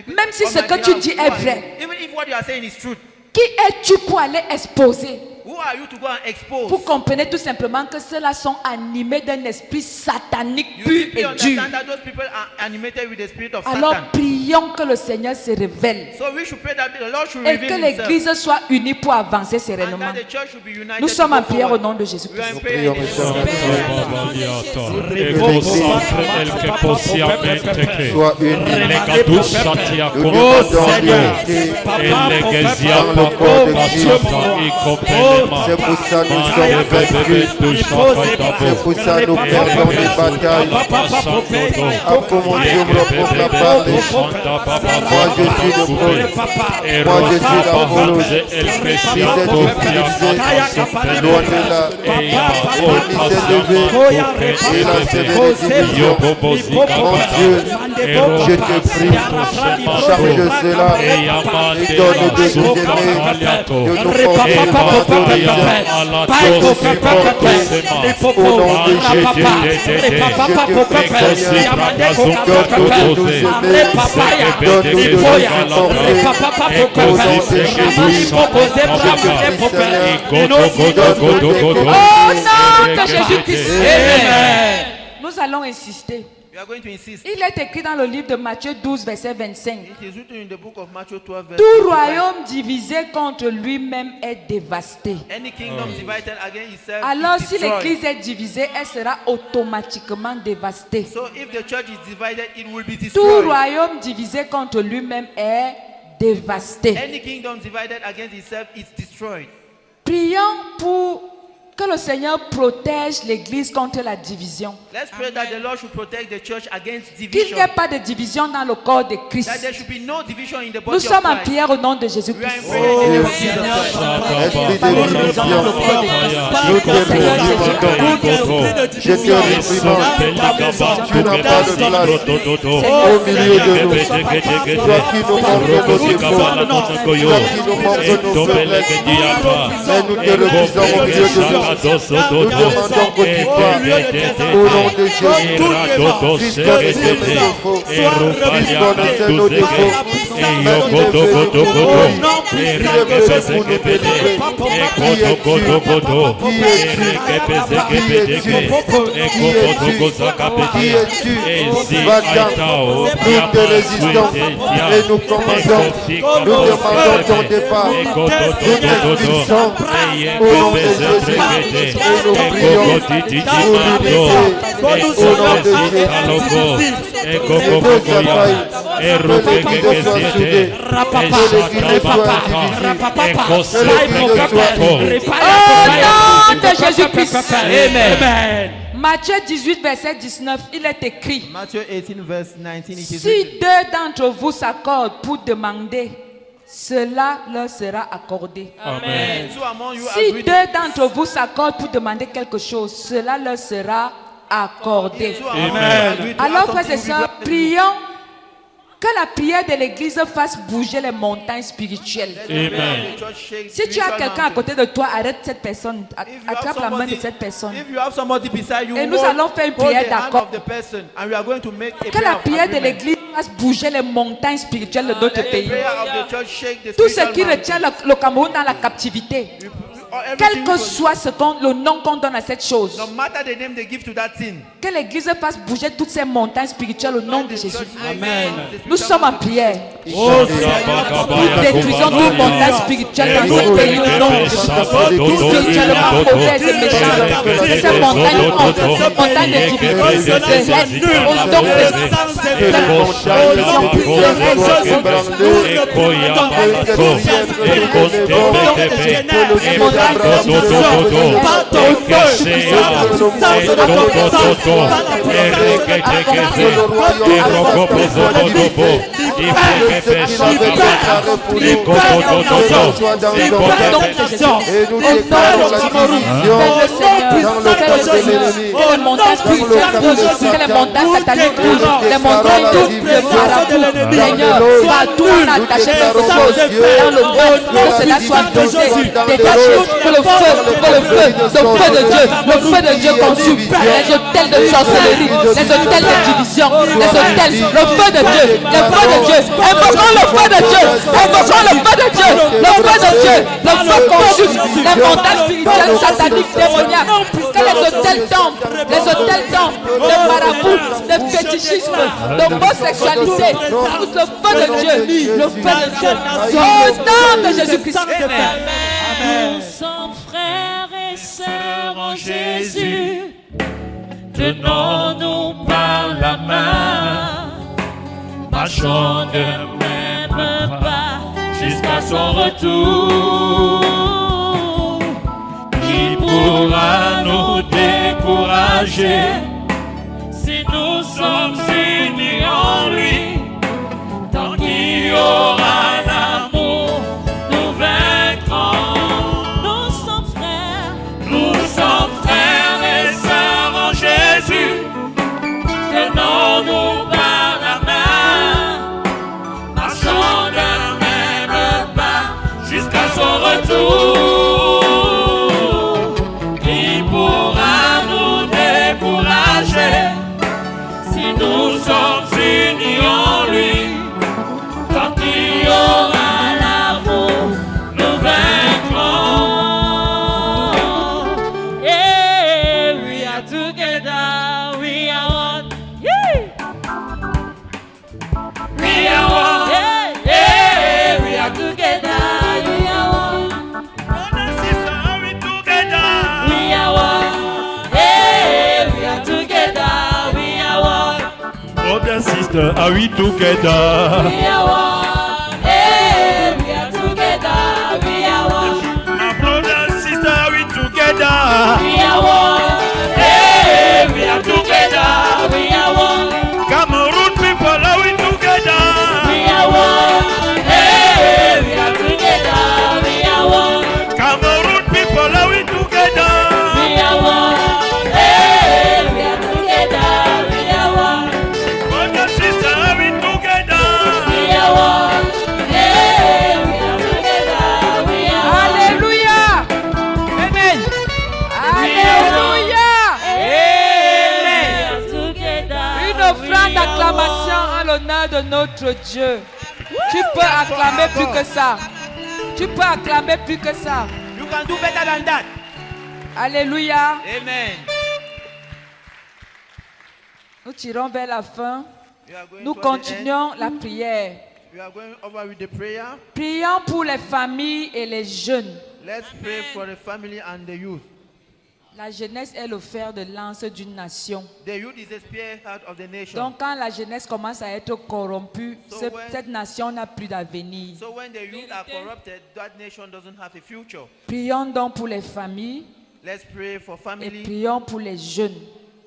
Même si on ce my que tu behalf, dis who est are you? vrai. Even if what you are saying is truth, Qui es-tu pour aller exposer? who are you to go and expose? Vous comprenez tout simplement que ceux-là sont animés d'un esprit satanique You pur simply et dur. understand that those people are animated with the spirit of Alors Satan. prions que le Seigneur se révèle So we should pray that the Lord should et que reveal himself. l'Église soit unie pour avancer And sereinement. that the church should be united. Nous sommes to en go prière au forward. nom de We are in Jésus-Christ. prayer in the name Sois unis. Nous c'est pour ça nous sommes vaincus. C'est pour ça nous perdons les batailles. Ah, comment Dieu me reprend parler. Moi je suis le pôle. Moi je suis la volonté. Vous êtes utilisés. Loin de là. Il s'est levé. Il a sévé les divisions. Mon Dieu, je te prie. Charge de cela. Et donne de nous aimer. De nous porter au nom de Nous allons insister. We are going to insist. Il est écrit dans le livre de Matthieu 12, verset 25. It is written in the book of Matthew 12, verse Tout 25. royaume divisé contre lui-même est dévasté. Any kingdom divided against itself Alors is si destroyed. l'église est divisée, elle sera automatiquement dévastée. So if the church is divided, it will be Tout destroyed. royaume divisé contre lui-même est dévasté. Any kingdom divided against itself is destroyed. Prions pour Que le Seigneur protège l'église contre la division. Let's pray that the Lord should protect the church against Qu'il division. n'y ait pas de division dans le corps de Christ. That there should be no division in the Nous body of sommes en Christ. prière au nom de We are in Jésus-Christ. prayer in the name of Jesus. Esprit de division, nous te réprimandons. Je te réprimande. Tu n'as pas de place au milieu de nous. Toi qui nous montres nos défauts, toi qui nous montres nos faiblesses, mais nous te refusons au milieu de nous. Nous demandons que tu parles au nom de Jésus. Christ connaissait nos défauts. Christ connaissait nos défauts. Mais il est venu pour nous. Il est venu pour nous délivrer. Qui es-tu? Qui es-tu? Qui es-tu? Va-t'en. Nous te résistons et nous commandons. Nous demandons ton départ. Nous t'expulsons au nom de Jésus. Et nous prions pour l'unité au nom de Jésus. Et vos appareils, que l'Église soit soudée, que l'Église soit divisée, que l'Église soit Au nom de Jésus-Christ. Amen. Matthieu 18, verset 19, il est écrit: Matthew 18 verse 19 it is si written, deux d'entre vous s'accordent pour demander, cela leur sera accordé. Amen. Two among you Si agree deux d'entre vous s'accordent pour demander quelque chose, cela leur sera accordé. Two among you agree to Alors, ask frères et something, sœurs, prions que la prière de l'église fasse bouger les montagnes spirituelles. Si tu as quelqu'un à côté de toi, arrête cette personne, attrape la main de cette personne. If you have somebody beside you, Et nous hold- allons faire une hold prière the hand d'accord. of the person, and we are going to make a Que prayer la of prière de agreement. l'église fasse bouger les montagnes spirituelles de d'autres Let the pays. prayer of the church shake the Tout ce spiritual qui mountain. retient le Cameroun dans la captivité, quel Everything que you- soit le nom qu'on donne à cette chose, no matter the name they give to that thing. que l'église fasse bouger toutes ces montagnes spirituelles au nom de Jésus. Amen. Nous sommes en prière. Nous détruisons toute montagne spirituelle dans ce pays au nom de Jésus. Tout spirituellement mauvais et méchant. Ces montagnes honte, ces montagnes de division, de haine, au nom de et nous déclarons la division dans le camp de l'ennemi. Que les montagnes spirituelles bougent, que les montagnes sataniques bougent, les montagnes de marabout, Seigneur, partout on a attaché quelque chose dans le monde, que cela soit brisé, détaché, que le feu de Dieu consume les hôtels de sorcellerie, les hôtels de division, les hôtels, le feu de Dieu, invoquons le feu de Dieu, invoquons le feu de Dieu, le feu de Dieu, le feu consume les montagnes spirituelles sataniques démoniaques, que les hôtels tombent, de marabouts, de fétichisme, d'homosexualité, le feu de Dieu, au nom de Jésus-Christ. Nous sommes frères et sœurs en Jésus. Tenons-nous par la main. Marchons de même pas jusqu'à son retour. Qui pourra nous décourager si nous sommes unis en lui? Tant qu'il y aura l'amour, nous vaincrons. Nous sommes frères et sœurs en Jésus. Tenons-nous par la main. Marchons d'un même pas jusqu'à son retour. Qui pourra nous décourager si nous sommes unis en lui? Tant qu'il y aura l'amour, nous vaincrons. Yeah, we are together, we are one. Yeah. We are one. Yeah, yeah, we are together, we are one. Brother, sister, are we together? We are one. Yeah, we are together, we are one. Brother, sister, are we together? We are one. Hey, we are together. We are one. My brother, sister, are we together? notre Dieu. Tu peux acclamer plus que ça. Tu peux acclamer plus que ça. You can do better than that. Alléluia. Amen. Nous tirons vers la fin. We are going Nous toward the end. continuons la prière. We are going over with the prayer. Prions pour les familles et les jeunes. Let's pray for the family and the youth. La jeunesse est le fer de lance d'une nation. The youth is the spearhead of the nation. Donc quand la jeunesse commence à être corrompue, So cette nation n'a plus d'avenir. So when the youth are corrupted, that nation doesn't have a future. Prions donc pour les familles Let's pray for et family. prions pour les jeunes.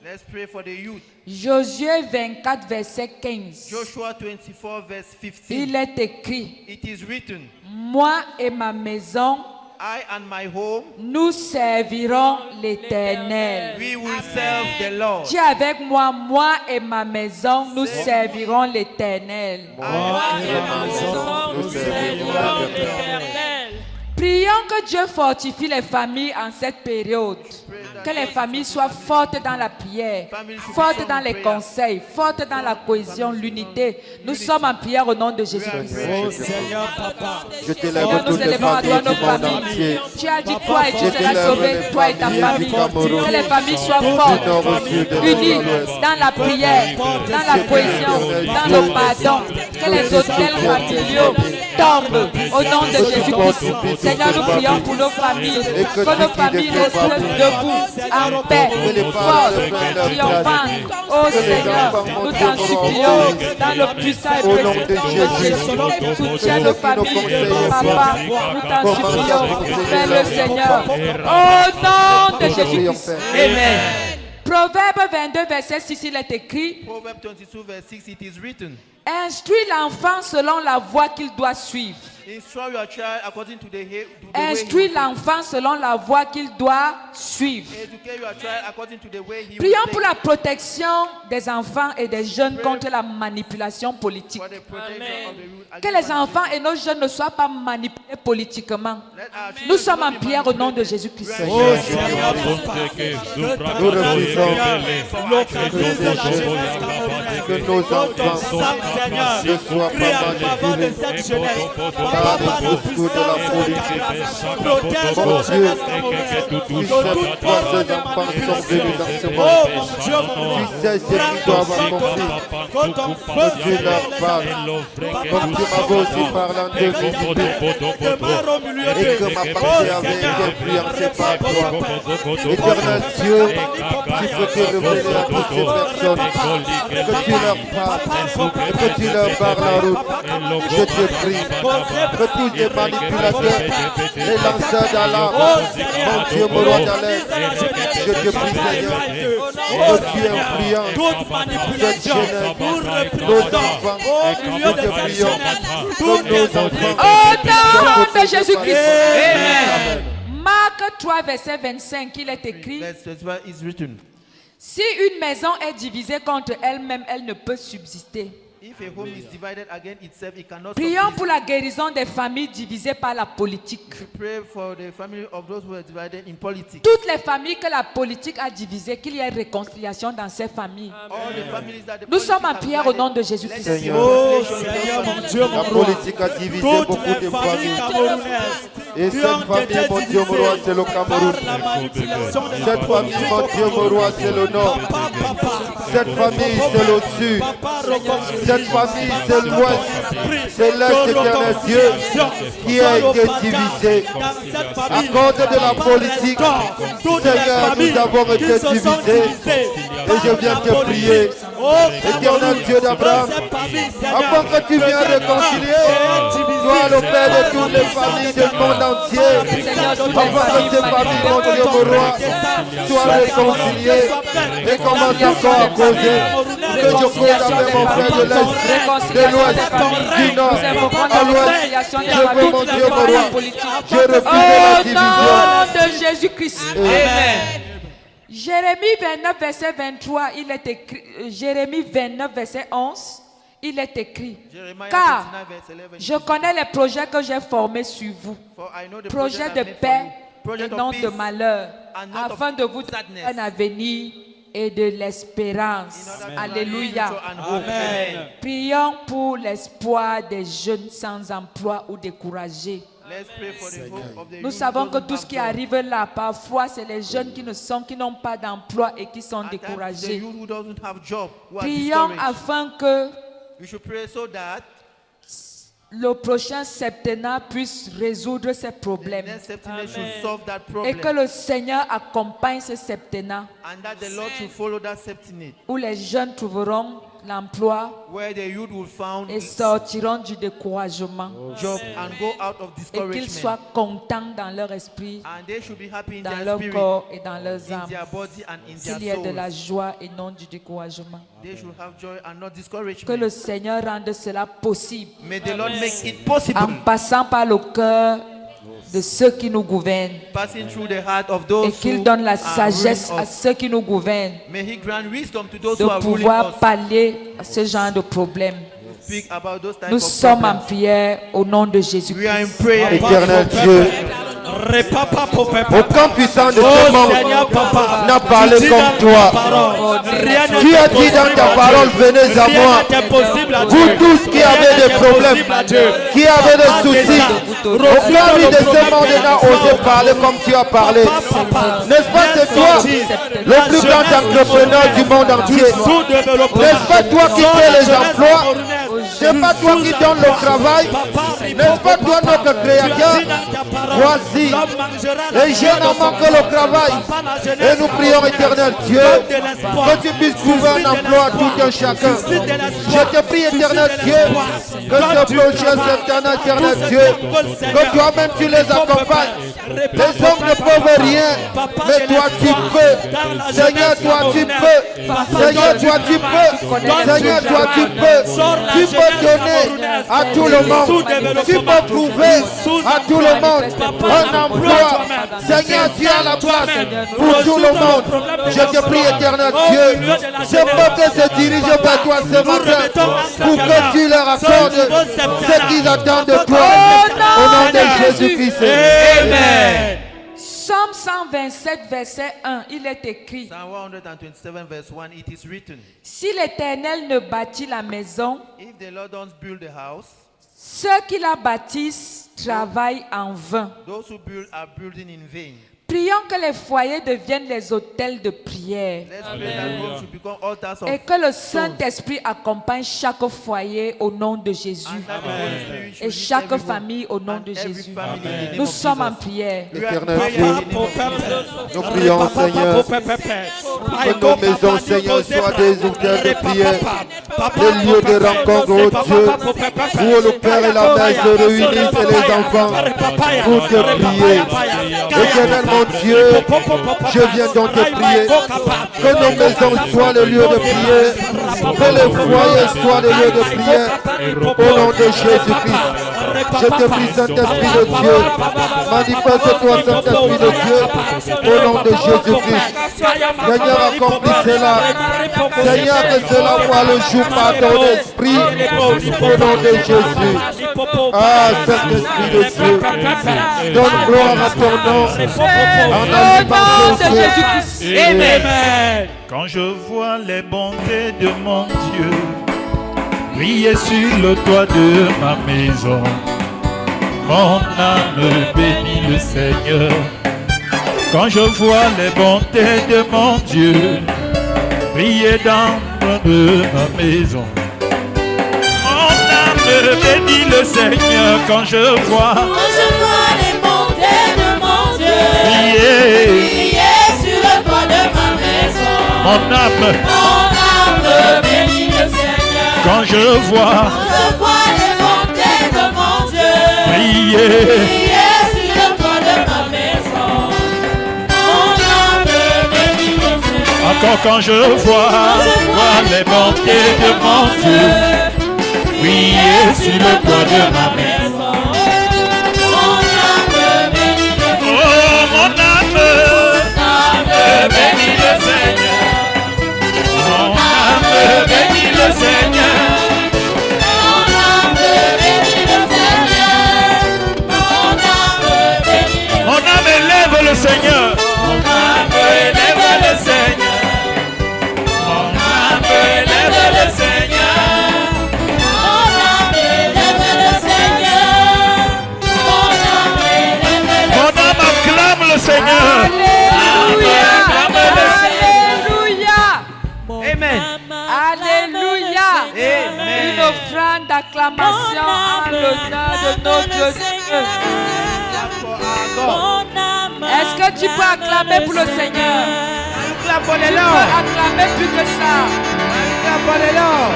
Let's pray for the youth. Josué 24, verset 15. Joshua 24 verse 15. Il est écrit, It is written, moi et ma maison, I and my home, nous servirons l'Éternel. we will serve the Lord. Dis avec moi, moi et ma maison, nous servirons l'Éternel. Nous servirons l'Éternel. Prions que Dieu fortifie les familles en cette période. Que les familles soient fortes dans la prière, fortes dans les conseils, fortes dans la cohésion, l'unité. Nous sommes en prière au nom de Jésus-Christ. Oh Seigneur, papa. Je t'élève Seigneur, nous toutes les élevons à toi familles nos du monde familles. entier. Tu as dit toi et tu seras sauvé, toi et ta famille. Que les familles soient fortes, unies dans la prière, dans la cohésion, dans le pardon. Que les hôtels familiaux tombent au nom de Jésus-Christ. Seigneur, nous prions pour nos familles. Que nos familles restent debout, en paix, fortes, triomphantes. Oh Seigneur, nous t'en supplions dans le puissant et précieux nom de Jésus. Soutiens nos familles, papa. Nous t'en supplions, Père le Seigneur. Au nom de Jésus-Christ. Amen. Proverbe 22, verset 6, il est écrit, Proverbs 22 verse 6, it is written, instruis l'enfant selon la voie qu'il doit suivre. instruct your child according to the way Instruis l'enfant selon la voie qu'il doit suivre. educate your child according to the way he will Prions take pour la protection des enfants et des jeunes contre la manipulation politique. for the protection of the youth Que against les enfants et nos jeunes ne soient pas manipulés politiquement. Let our children Nous sommes en not be prière au nom de manipulated. Jésus-Christ. Nous refusons que nos enfants ne soient pas manipulés par les discours de la politique. Mon Dieu, tu sais pourquoi ces enfants sont venus dans ce monde. Tu sais ce qu'ils doivent accomplir. Que Dieu leur parle. Comme tu m'avais aussi parlé en 2018 et que ma pensée avait été influencée par toi. Éternel Dieu, tu peux te révéler à toutes ces personnes, que tu leur parles et que tu leur parles en route. Je te prie que tous les manipulateurs, les lanceurs d'alarme, mon Dieu, mon roi d'alerte, je te prie Seigneur, que tu influences cette jeunesse, nos enfants, nous te prions que nos enfants Au nom de Jésus-Christ. Amen. Marc 3, verset 25, il est écrit, Verse 25 is written, si une maison est divisée contre elle-même, elle ne peut subsister. if a home is divided against itself, it cannot Prions subsist. pour la guérison des familles divisées par la politique. Pray for the family of those who are divided in politics. Toutes les familles que la politique a divisées, qu'il y ait réconciliation dans ces familles. All the families that the Nous politics sommes en have prière au divided, nom de Jésus-Christ. Seigneur. Oh Seigneur, mon Dieu, La mon roi. politique a divisé Toutes beaucoup les de familles familles. camerounaises Et qui cette ont été famille, mon Dieu, mon roi, c'est le Cameroun. par la manipulation de la Cette famille, mon Dieu, mon roi, c'est le nord. Cette famille, c'est le sud. Cette famille, c'est l'ouest. C'est l'est, éternel Dieu, qui a été divisé. À cause de la politique, Seigneur, nous avons été divisés. Et je viens te prier, éternel Dieu d'Abraham, avant que tu viennes réconcilier, toi le Père de toutes les familles du monde entier, avant que ces familles, mon Dieu, mon roi, soient réconciliées et commencent encore à causer, que je cause avec mon frère de l'Est, de l'Ouest, du Nord, à l'Ouest. Je veux, mon Dieu, mon roi, je refuse la Au division. nom de Jésus-Christ. Amen. Jérémie 29, verset 23, il est écrit, Jérémie 29, verset 11, il est écrit, Jeremiah car 29 verse 11. je connais les projets que j'ai formés sur vous, For I know the projets project de I made for paix you, et project non of de peace malheur, and not of afin de vous donner sadness. un avenir et de l'espérance. Alléluia. Amen. Prions pour l'espoir des jeunes sans emploi ou découragés. Let's pray for the hope of the Nous youth savons who que doesn't tout ce have qui job. arrive là, parfois, c'est les jeunes qui n'ont pas d'emploi et qui sont At times, the découragés. youth who doesn't have job, who are Prions discouraged. afin que We should pray so that le prochain septennat puisse résoudre ces the problèmes next septennat should solve that et problem. que le Seigneur accompagne ce septennat And that the Lord should follow that septennat. où les jeunes trouveront l'emploi Where the youth will find et sortiront du découragement job and go out of et qu'ils discouragement. soient contents dans leur esprit, And they should be happy in dans their leur spirit, corps et dans leurs in âmes. their body and in Qu'il y their ait de la souls. joie et non du découragement. They should have joy and not Que discouragement. le Seigneur rende cela possible May the Lord make it possible, en passant par le cœur de ceux qui nous gouvernent passing through the heart of et those qu'il who donne la are sagesse ruling à us. ceux qui nous gouvernent May He grant wisdom to those de who are ruling pouvoir us. parler à ce genre de problèmes. Speak about those types Nous of sommes en problems. prière au nom de We are in Jésus-Christ. prayer. Éternel Dieu, Repapa pour papa. aucun puissant de ce Oh monde Seigneur papa, n'a parlé tu dis comme dans toi. ta parole, rien Tu n'est as dit dans ta impossible à parole, Dieu. venez à Rien moi. n'est impossible à Vous Dieu. tous qui Rien avez n'est des problèmes, impossible à Dieu. qui avez des Ah, soucis, déjà, aucun reçois de le ce problème monde n'a de osé l'enfant. parler comme tu as parlé. Papa, N'est-ce pas, c'est toi, le plus grand entrepreneur du monde entier. N'est-ce pas toi qui fais les emplois? C'est pas toi qui donnes le travail? N'est-ce pas toi notre créateur? Voici, les jeunes en manquent le travail. Et nous prions, éternel Dieu, que tu puisses trouver un emploi à tout un chacun. Je te prie, éternel Dieu, que ce prochain septennat, éternel Dieu, que toi-même tu les accompagnes. Les hommes ne peuvent rien, mais toi tu peux. Seigneur, toi tu peux. Seigneur, toi tu peux. Seigneur, toi tu peux. Tu peux donner à tout le monde. Tu peux trouver à tout le monde un emploi. Seigneur, tu as la place pour tout le monde. Je te prie, éternel Dieu, ce peuple se dirige vers toi ce matin pour que tu leur accordes ce qu'ils attendent de toi. Au nom de Jésus-Christ. Amen. Psaume 127, verset 1, il est écrit: Psalm 127 verse 1, it is written, si l'Éternel ne bâtit la maison, if the Lord don't build the house, ceux qui la bâtissent travaillent en vain. those who build are building in vain. Prions que les foyers deviennent les hôtels de prière Let's pray that homes should become altars of et que le Saint-Esprit accompagne chaque foyer au nom de Jésus and that the Holy Spirit should et lead chaque everyone famille au nom and de every Jésus. family in the name Nous of sommes en Jesus. prière. We are Éternel praying Dieu, in the name of Jesus. nous prions, Seigneur, que nos maisons, Seigneur, soient des hôtels de prière, des lieux de rencontre, oh Dieu, où le Père et la Mère se réunissent et les enfants pour te prier. Éternel mon Dieu, je viens donc te prier que nos maisons soient le lieu de prière, que les foyers soient le lieu de prière, au nom de Jésus-Christ. Je te prie, Saint-Esprit de Dieu, manifeste-toi, Saint-Esprit de Dieu, au nom de Jésus-Christ. Seigneur, accomplis cela. Seigneur, que cela voit le jour par ton esprit, au nom de Jésus. Ah, Saint-Esprit de Dieu, donne gloire à ton nom. Au nom de Jésus-Christ. Amen. Quand je vois les bontés de mon Dieu briller sur le toit de ma maison, mon âme bénit le Seigneur. Quand je vois les bontés de mon Dieu briller dans de ma maison, mon âme bénit le Seigneur. Quand je vois les bontés de mon Dieu briller sur le toit de ma maison. mon âme, Bénis le Seigneur. quand je vois Je vois les bontés de mon Dieu briller sur le toit de ma maison. Mon âme bénit le Seigneur. encore quand je vois les bontés de mon Dieu briller sur le toit de ma maison. Mon âme bénit le Seigneur. Oh, mon âme bénit le Seigneur. Mon âme bénit le Seigneur. Mon âme bénit le Seigneur. Mon âme bénit le Seigneur. Mon âme élève le Seigneur. Mon âme élève le Seigneur. Acclamation en l'honneur de notre Dieu. Est-ce que tu peux acclamer pour le Seigneur? Clap for the Tu peux Lord. acclamer plus que ça. Clap for the Lord.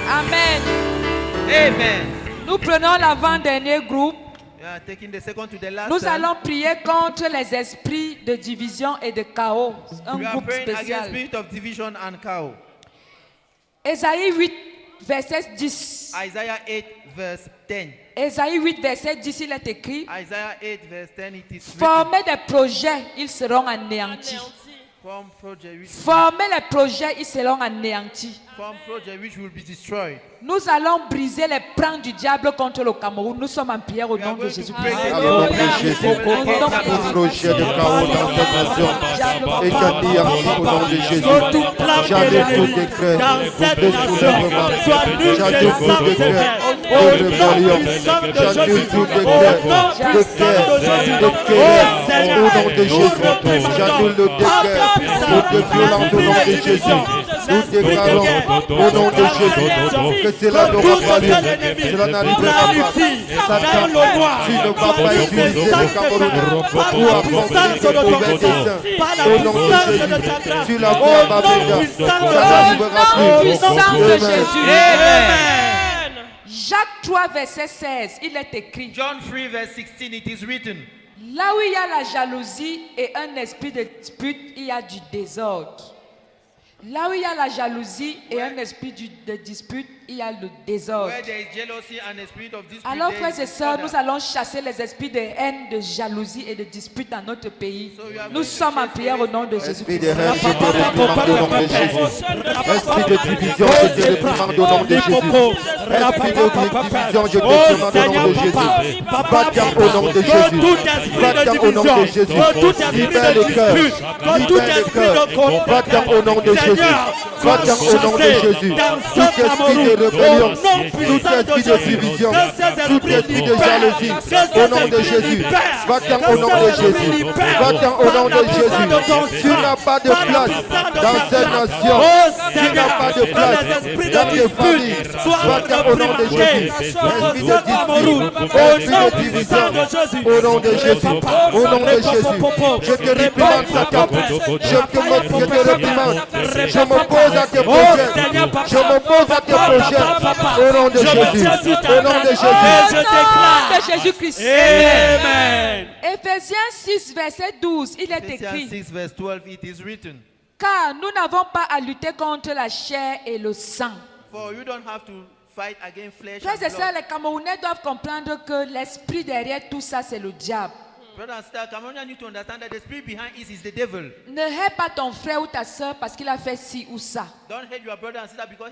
Amen. Amen. Nous prenons l'avant-dernier groupe. We are taking the second to the last. Nous allons prier contre les esprits de division et de chaos. Un We are groupe praying against spécial. spirit of division and chaos. Ésaïe 8, verset 10. Isaiah 8 verse 10. Ésaïe 8, verset 10, il est écrit: Isaiah 8 verse 10 it is written. Formez des projets, ils seront anéantis. Form project which Formez les projets, ils seront anéantis. form project which will be destroyed. Nous allons briser les plans du diable contre le Cameroun. Nous sommes en prière au We are nom de going to Jésus. pray À nom de Jésus, tout projet de chaos dans cette nation est anéanti au nom de Jésus. J'annule tout décret de soulèvement. J'annule tout décret de rébellion. J'annule tout décret de guerre au nom de Jésus. J'annule le décret de violence au nom de Jésus. Nous déclarons au nom de Jésus que cela n'aura pas lieu. Cela n'arrivera pas. Satan, tu ne vas pas utiliser le Cameroun pour accomplir tes mauvais desseins. Au nom de Jésus, tu l'as fait à Babéda. Ça n'arrivera Au plus. puissance de Amen. Jésus. Amen. Jacques 3, verset 16, il est écrit: John 3 verse 16 it is written. Là où il y a la jalousie et un esprit de dispute, il y a du désordre. Là où il y a la jalousie et un esprit de dispute, il y a le désordre. Where there is jealousy and a spirit of dispute. Alors, there is frères et sœurs, disorder. nous allons chasser les esprits de haine, de jalousie et de dispute dans notre pays. So we are Nous going to sommes en chase prière au nom de Esprit Jésus-Christ. de haine, je te réprimande au nom de Jésus. Esprit de division, je te réprimande au nom de Jésus. Esprit de division, je te réprimande au nom de Jésus. Va-t'en au nom de Jésus. Va-t'en au nom de Jésus. Libère les cœurs. Libère les cœurs. Va-t'en au nom de Jésus. Va-t'en au nom de Jésus. Tout esprit de rébellion, tout esprit de division, tout esprit de jalousie, au nom de Jésus. Va-t'en au nom de Jésus. Va-t'en au nom de Jésus. Tu n'as pas de place dans cette nation. Tu n'as pas de place dans tes familles. Va-t'en au nom de Jésus. Esprit de dispute, esprit de division, au nom de Jésus. Au nom de Jésus. Je te réprimande, Satan. Je te réprimande. Je m'oppose à tes projets. Je m'oppose à tes projets. Au nom de Jésus. Au nom de Jésus. Au nom de Jésus-Christ. Amen. Éphésiens 6, verset 12, il est Ephesians écrit: 6 verse 12 it is written. Car nous n'avons pas à lutter contre la chair et le sang. For you don't have to fight against flesh Frères and et sœurs, blood. les Camerounais doivent comprendre que l'esprit derrière tout ça, c'est le diable. Brother and sister, Cameroonians need to understand that the spirit behind it is the devil. Ne hais pas ton frère ou ta sœur parce qu'il a fait ci ou ça. Don't hate your brother and sister because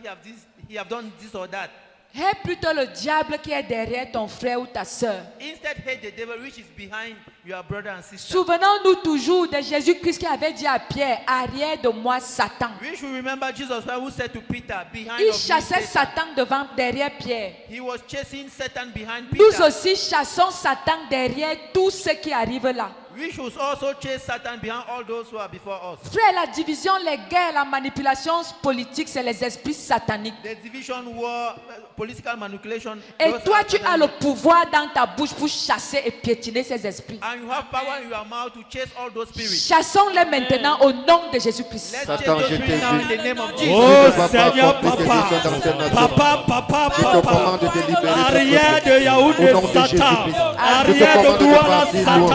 he have done this or that. Hais plutôt le diable qui est derrière ton frère ou ta sœur. Instead, hate the devil which is behind your brother and sister. Souvenons-nous toujours de Jésus-Christ qui avait dit à Pierre: arrière de moi, Satan. We should remember Jesus Christ who said to Peter, behind Il of me, chassait Satan. Satan derrière Pierre. He was chasing Satan behind Nous Peter. aussi chassons Satan derrière tout ce qui arrive là. We should also chase Satan behind all those who are before us. Frère, la division, les guerres, la manipulation politique, c'est les esprits sataniques. The division war, political manipulation. Et those toi, are tu as satanic. le pouvoir dans ta bouche pour chasser et piétiner ces esprits. And you have power in your mouth to chase all those spirits. Chassons-les maintenant au nom de Jésus-Christ. Let's Satan, chase those je spirits now in t'invite. the name of Oh Jesus. Tu ne vas pas Seigneur, accomplir tes papa, desseins dans cette nation. papa, Je te commande de te libérer arrière de au Yaoundé nom de Satan, Jésus-Christ. arrière de Douala Satan,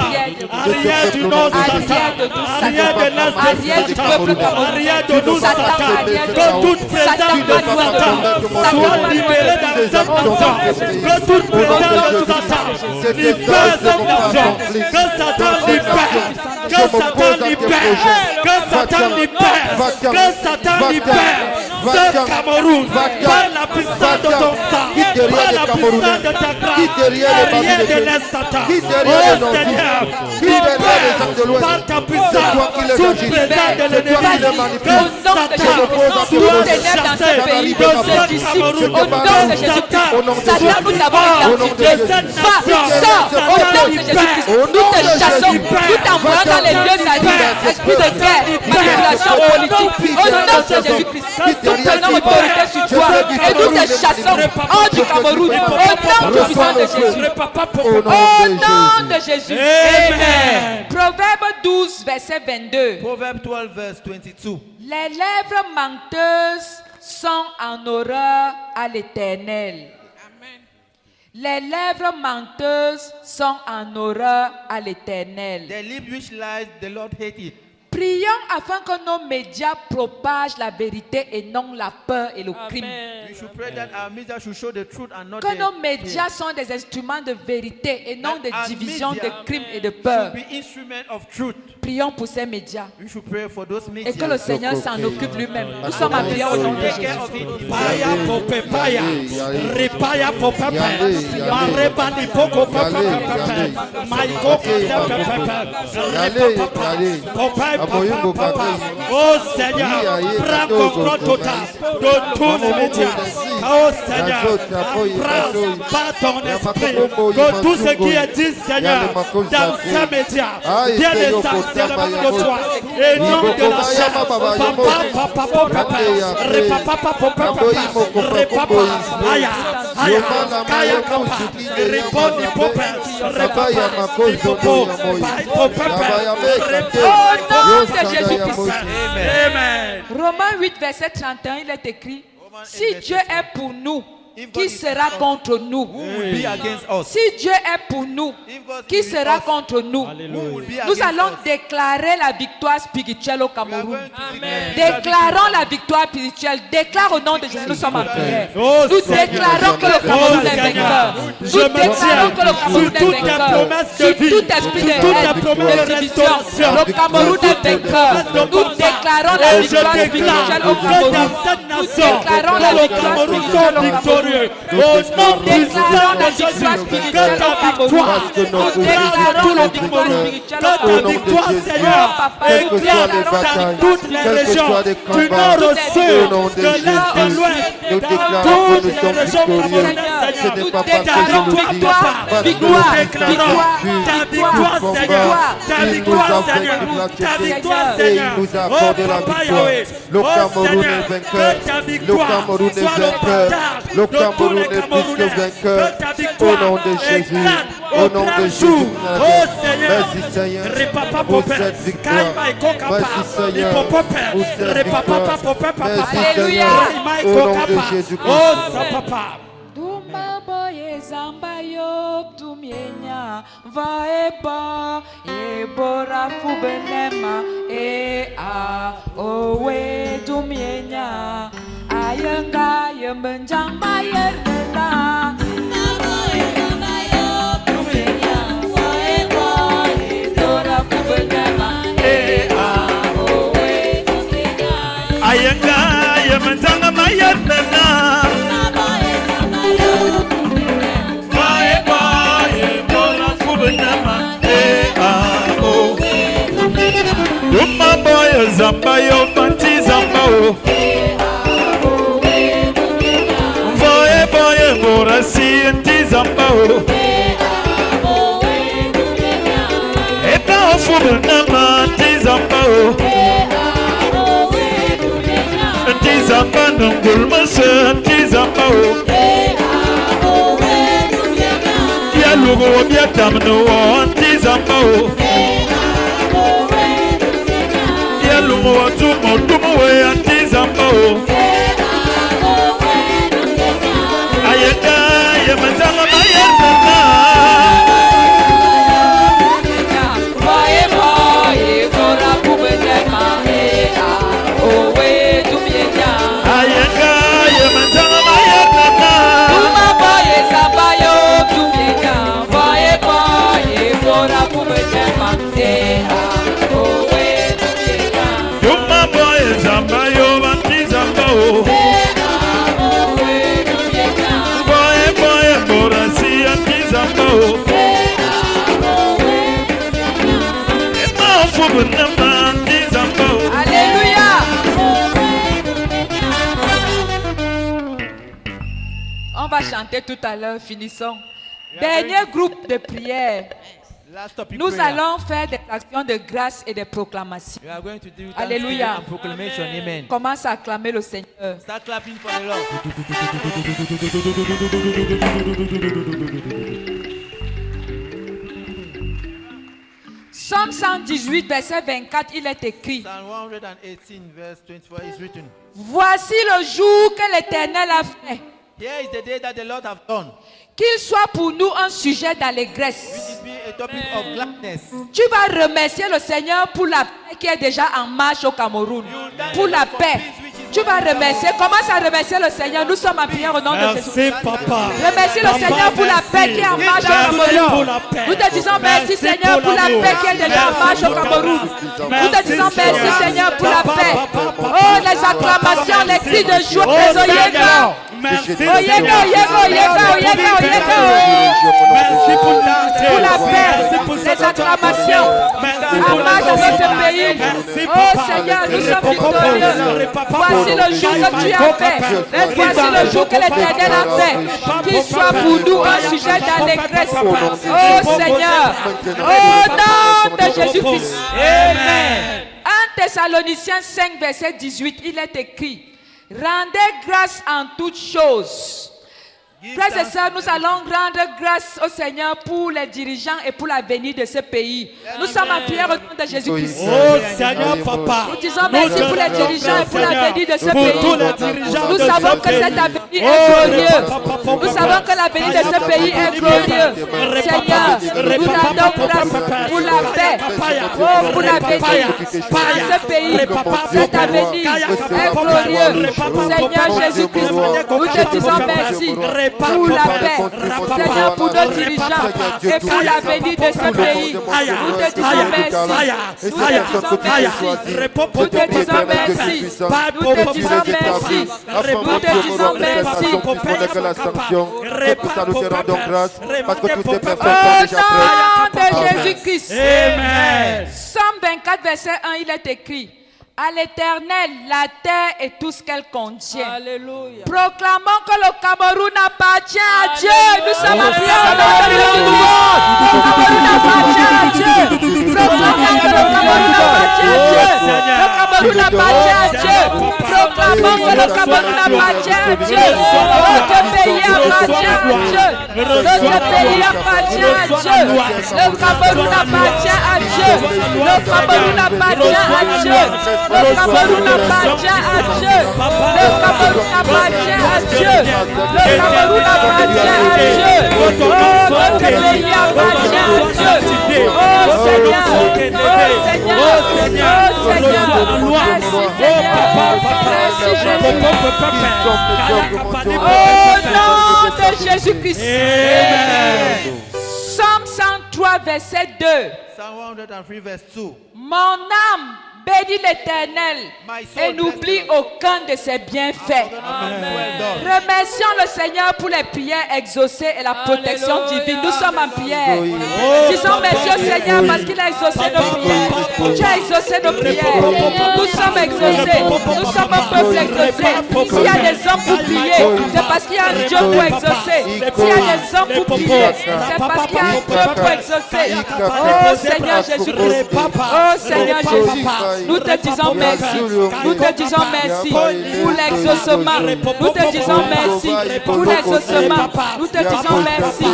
arrière du Nord Satan, arrière de l'Est de Satan, arrière de nous Satan, que toute présence de Satan soit libérée dans cette nation, que toute présence de Satan libère cette nation, que Satan libère, que Satan libère, que Satan libère, que Satan libère ce Cameroun par la puissance de ton sang, par la puissance de ta grâce, arrière de l'Est Satan. Oh Seigneur, libère par ta puissance toute présence de l'ennemi, que Satan soit chassé de ce Cameroun, Au nom de Jésus-Christ, Satan, nous t'avons identifié. Va, sors, au nom de Jésus-Christ. Nous te chassons, nous t'envoyons dans les lieux sadiques, esprit de guerre, manipulation politique. Au nom de Jésus-Christ, nous prenons autorité sur chassons hors du Cameroun. Au nom puissant de Jésus. Au nom de Jésus. Amen. Proverbe 12, verset 22. Proverbe 12, verse 22. Les lèvres menteuses sont en horreur à l'Éternel. Les lèvres menteuses sont en horreur à l'Éternel. The lip which lies, the Lord hate it. Prions afin que nos médias propagent la vérité et non la peur et le crime. We should pray that our media should show the truth and not Que nos the médias fear. sont des instruments de vérité et non de Our division, media de crime et de peur. should be instrument of truth. Prions pour ces médias We should pray for those media. et que le Seigneur s'en occupe lui-même. Nous sommes appelés au nom de Take Jésus. care of it. Paya popepaya, repaya popepe, marebani poko pepepe, maiko pepepe, papa. Oh Seigneur, prends contrôle total de tous les médias. Oh Seigneur, embrasse par ton esprit que tout ce qui est dit, Seigneur, dans ces médias, vienne essentiellement de toi et non de la chair. Papa, Au nom de Jésus-Christ. Amen. Romains 8, verset 31, il est écrit: si Dieu est pour nous, qui sera contre nous? Who will be against us? Si Dieu est pour nous, qui sera contre nous? Who will be Nous against allons us? déclarer la victoire spirituelle au We are Cameroun. going to declare Déclarons la victoire spirituelle. Déclare au nom de Jésus. Nous sommes en prière. Oh, Nous Seigneur. déclarons que le Cameroun est vainqueur. Nous Je me déclarons tiens que le Cameroun sur toutes est tes vainqueur. promesses de Sur vie, tout esprit de sur toutes tes haine, promesses de de division. restauration. Le Cameroun est vainqueur. Nous déclarons la Et je victoire spirituelle déclare au que Cameroun. dans cette Nous nation, déclarons la que le victoire Cameroun spirituelle soit au Cameroun. victorieux. Au nom puissant de Jésus, que ta victoire Déclarons la victoire spirituelle au que ta Cameroun. victoire, Seigneur, éclate dans toutes les régions, du nord au sud, de l'est à l'ouest, nous dans déclarons que toutes nous les sommes régions victorieux. camerounaises, Ce n'est Seigneur. pas parce que je déclarons le dis, victoire, parce que victoire, nous Déclarons ta victoire, Seigneur, ta victoire, Seigneur, ta victoire, et il Seigneur. nous a Oh, accordé la Papa victoire. Yahweh, Le oh Cameroun Seigneur, est vainqueur. que ta Le victoire Cameroun est soit le vainqueur. partage Le de tous Cameroun les est plus que Camerounais. vainqueur. Que ta Au victoire nom de Jésus. éclate Au nom de Jésus. Oh Seigneur, Merci Seigneur Repapa pour Popé, cette victoire. Kaima et Kokapa, Merci Seigneur Hippopope, pour cette Repapa victoire. Popé, Papa, Merci Alléluia. Seigneur. Kaima et Au nom de Kokapa. Jésus-Christ. Oh sa papa. Duma boye zamba yo tumienya vaeba ebora fubenema a owe tumienya ayanga yemenjang bayerna tumienya vaeba ebora fubenema a owe Ayenga yemenzanga mayanana. Bae bae bona kubunama. Oh. Duma boy zamba yo manti zamba o. Bae bae bora si enti zamba o. Eka ofubunama ti zamba o. Tizamba nungulma se tizamba o. Ya lugo ya tamno o tizamba o. Ya lugo tumo we tizamba o. Ayeka ya manzanga mayana. Ayeka ya manzanga mayana. Yuma boy zamba yo manti zamba o. Boy bora si anti zamba o. Ema ofubunama anti zamba o. Alléluia. On va chanter tout à l'heure, finissons. Dernier groupe de prière. Last topic Nous prayer. allons faire des actions de grâce et des proclamations. We are going to do Alléluia. thanksgiving and proclamation. Amen. Commence à acclamer le Seigneur. Start clapping for the Lord. Psaume 118, verset 24, il est écrit: Psalm 118, verse 24 is written. Voici le jour que l'Éternel a fait. Here is the day that the Lord have done. Qu'il soit pour nous un sujet d'allégresse. It be a topic of gladness. Tu vas remercier le Seigneur pour la paix qui est déjà en marche au Cameroun. Pour la paix. Tu vas remercier. Commence à remercier le Seigneur. Nous sommes en prière au nom de Jésus. Merci, papa. Remercie le Seigneur pour la paix qui est en marche au Cameroun. Nous te disons merci Seigneur pour la paix qui est déjà en marche au Cameroun. Nous te disons merci Seigneur pour la paix. Oh, les acclamations, les cris de joie, les oyega. Merci, Oyega, oyega, oyega, oyega, oyega. Merci pour la Pour la paix, les acclamations en marche dans notre pays. Oh Seigneur, nous sommes victorieux. Voici le jour que tu as fait. Voici le jour que l'Éternel a fait. Qu'il soit pour nous un sujet d'allégresse. Oh Seigneur, au nom de Jésus-Christ. Amen. 1 Thessaloniciens 5, verset 18, il est écrit: rendez grâce en toutes choses. Frères et sœurs, nous allons rendre grâce au Seigneur pour les dirigeants et pour l'avenir de ce pays. Nous sommes en prière au nom de Jésus-Christ. Oh Seigneur, papa. Nous disons merci pour les dirigeants et pour l'avenir de ce pays. Nous de savons ce que pays. cet avenir est glorieux. Nous savons que l'avenir de ce pays est glorieux. Seigneur, nous rendons grâce pour la paix, oh, pour l'avenir dans ce pays. Cet avenir est glorieux. Seigneur Jésus-Christ, nous te disons merci pour la paix, Seigneur, pour nos dirigeants et pour l'avenir de ce pays. Nous te disons merci. Nous te disons merci. Nous te disons merci. Nous te disons merci. Nous te disons merci. Que la sanction, c'est pour ça nous te rendons grâce, parce que toutes ces personnes Au sont déjà prêtes. nom de Jésus-Christ. Amen. Psaume 24, verset 1, il est écrit: à l'Éternel, la terre et tout ce qu'elle contient. Alléluia. Proclamons que le Cameroun appartient à Dieu. Nous sommes en prière au nom de Jésus-Christ. Le Cameroun appartient à Dieu. Proclamons que le Cameroun appartient à Dieu. Le Cameroun appartient à Dieu. Proclamons que le Cameroun appartient à Dieu. Notre pays appartient à Dieu. Notre pays appartient à Dieu. Le Cameroun appartient à Dieu. Le Cameroun appartient à Dieu. Le Cameroun appartient à Dieu. Le Cameroun appartient à Dieu. Le Cameroun appartient à Dieu. Oh, notre pays appartient à Dieu. Oh Seigneur, oh Seigneur, oh Seigneur. Merci Seigneur. Merci Jésus. Au nom de Jésus-Christ. Psaume 103, verset 2. Psalm 103, verse 2. Mon âme bénis l'Éternel et n'oublie aucun de ses bienfaits. Remercions le Seigneur pour les prières exaucées et la protection divine. Nous sommes en prière. Disons merci au Seigneur parce qu'il a exaucé nos prières. Tu as exaucé nos prières. Nous sommes exaucés. Nous sommes un peuple exaucé. S'il y a des hommes pour prier, c'est parce qu'il y a un Dieu pour exaucer. S'il y a des hommes pour prier, c'est parce qu'il y a un Dieu pour exaucer. Oh Seigneur Jésus-Christ. Oh Seigneur Jésus. Nous te disons merci. Nous te disons merci pour l'exaucement. Nous te disons merci pour l'exaucement. Nous te disons merci.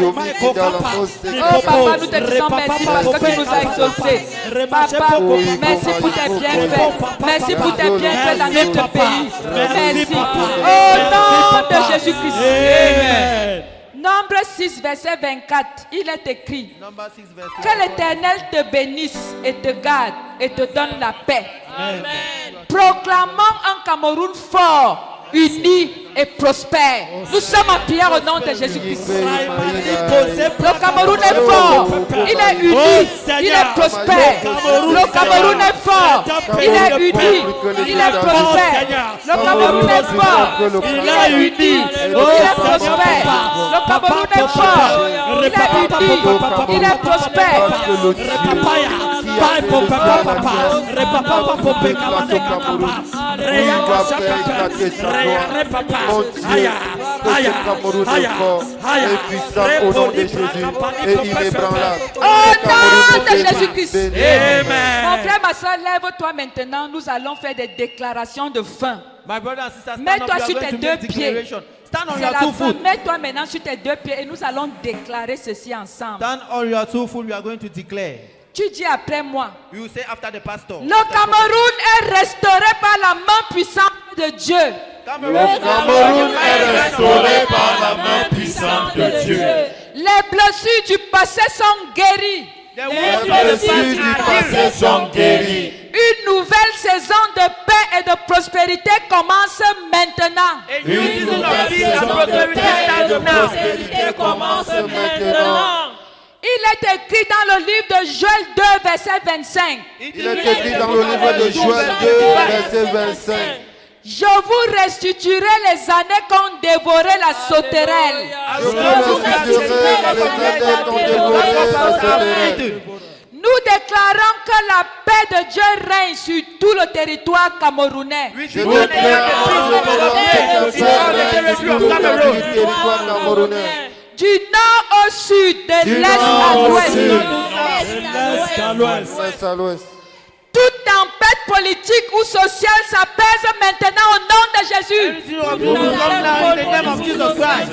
Oh papa, nous te disons merci parce que tu nous as exaucés. Papa, merci pour tes bienfaits. Merci pour tes bienfaits dans notre pays. Merci. Au nom de Jésus-Christ. Amen. Nombre 6, verset 24, il est écrit: que l'Éternel te bénisse et te garde et te donne la paix. Amen. Proclamons un Cameroun fort, uni et prospère. Nous sommes en prière au nom de Jésus-Christ. Le Cameroun est fort, il est uni, il est prospère. Le Cameroun est fort, il est uni, il est prospère. Le Cameroun est fort, il est uni, il est prospère. Le Cameroun est fort, il est uni, il est prospère. que ce Cameroun est fort et puissant au nom de Jésus et inébranlable. Au nom de Jésus-Christ. Amen. Mon frère, ma soeur, lève-toi maintenant. Nous allons faire des déclarations de fin. My brother and sister, stand Mets-toi up. You sur are tes going to deux make pieds. declaration. Stand on C'est your la two fin. feet. Mets-toi maintenant sur tes deux pieds et nous allons déclarer ceci ensemble. Stand on your two feet. We are going to declare. Tu dis après moi. You will say after the pastor. Le Cameroun est restauré par la main puissante de Dieu. Le Cameroun est restauré par la main puissante de Dieu. Les blessures du passé sont guéries. The Les wounds of the blessures du past are passé healed. sont guéries. Une nouvelle saison de paix et de prospérité commence maintenant. A new season of peace and prosperity starts now. Prospérité commence maintenant. Il est écrit dans le livre de Joël 2, verset 25. Il est écrit dans le livre de Joël 2, verset 25. Je vous restituerai les années qu'ont dévoré la sauterelle. Je vous restituerai les années qu'ont dévoré la sauterelle. Nous déclarons que la paix de Dieu règne sur tout le territoire camerounais. We Je declare déclare the peace of que God le in all the territory of Cameroon. territoire camerounais. Du nord au sud, de Du l'est à nord au l'ouest. sud. L'est à l'ouest. Toute tempête politique ou sociale s'apaise maintenant au nom de Jésus. Everything of you will come now in the name of Jesus Christ.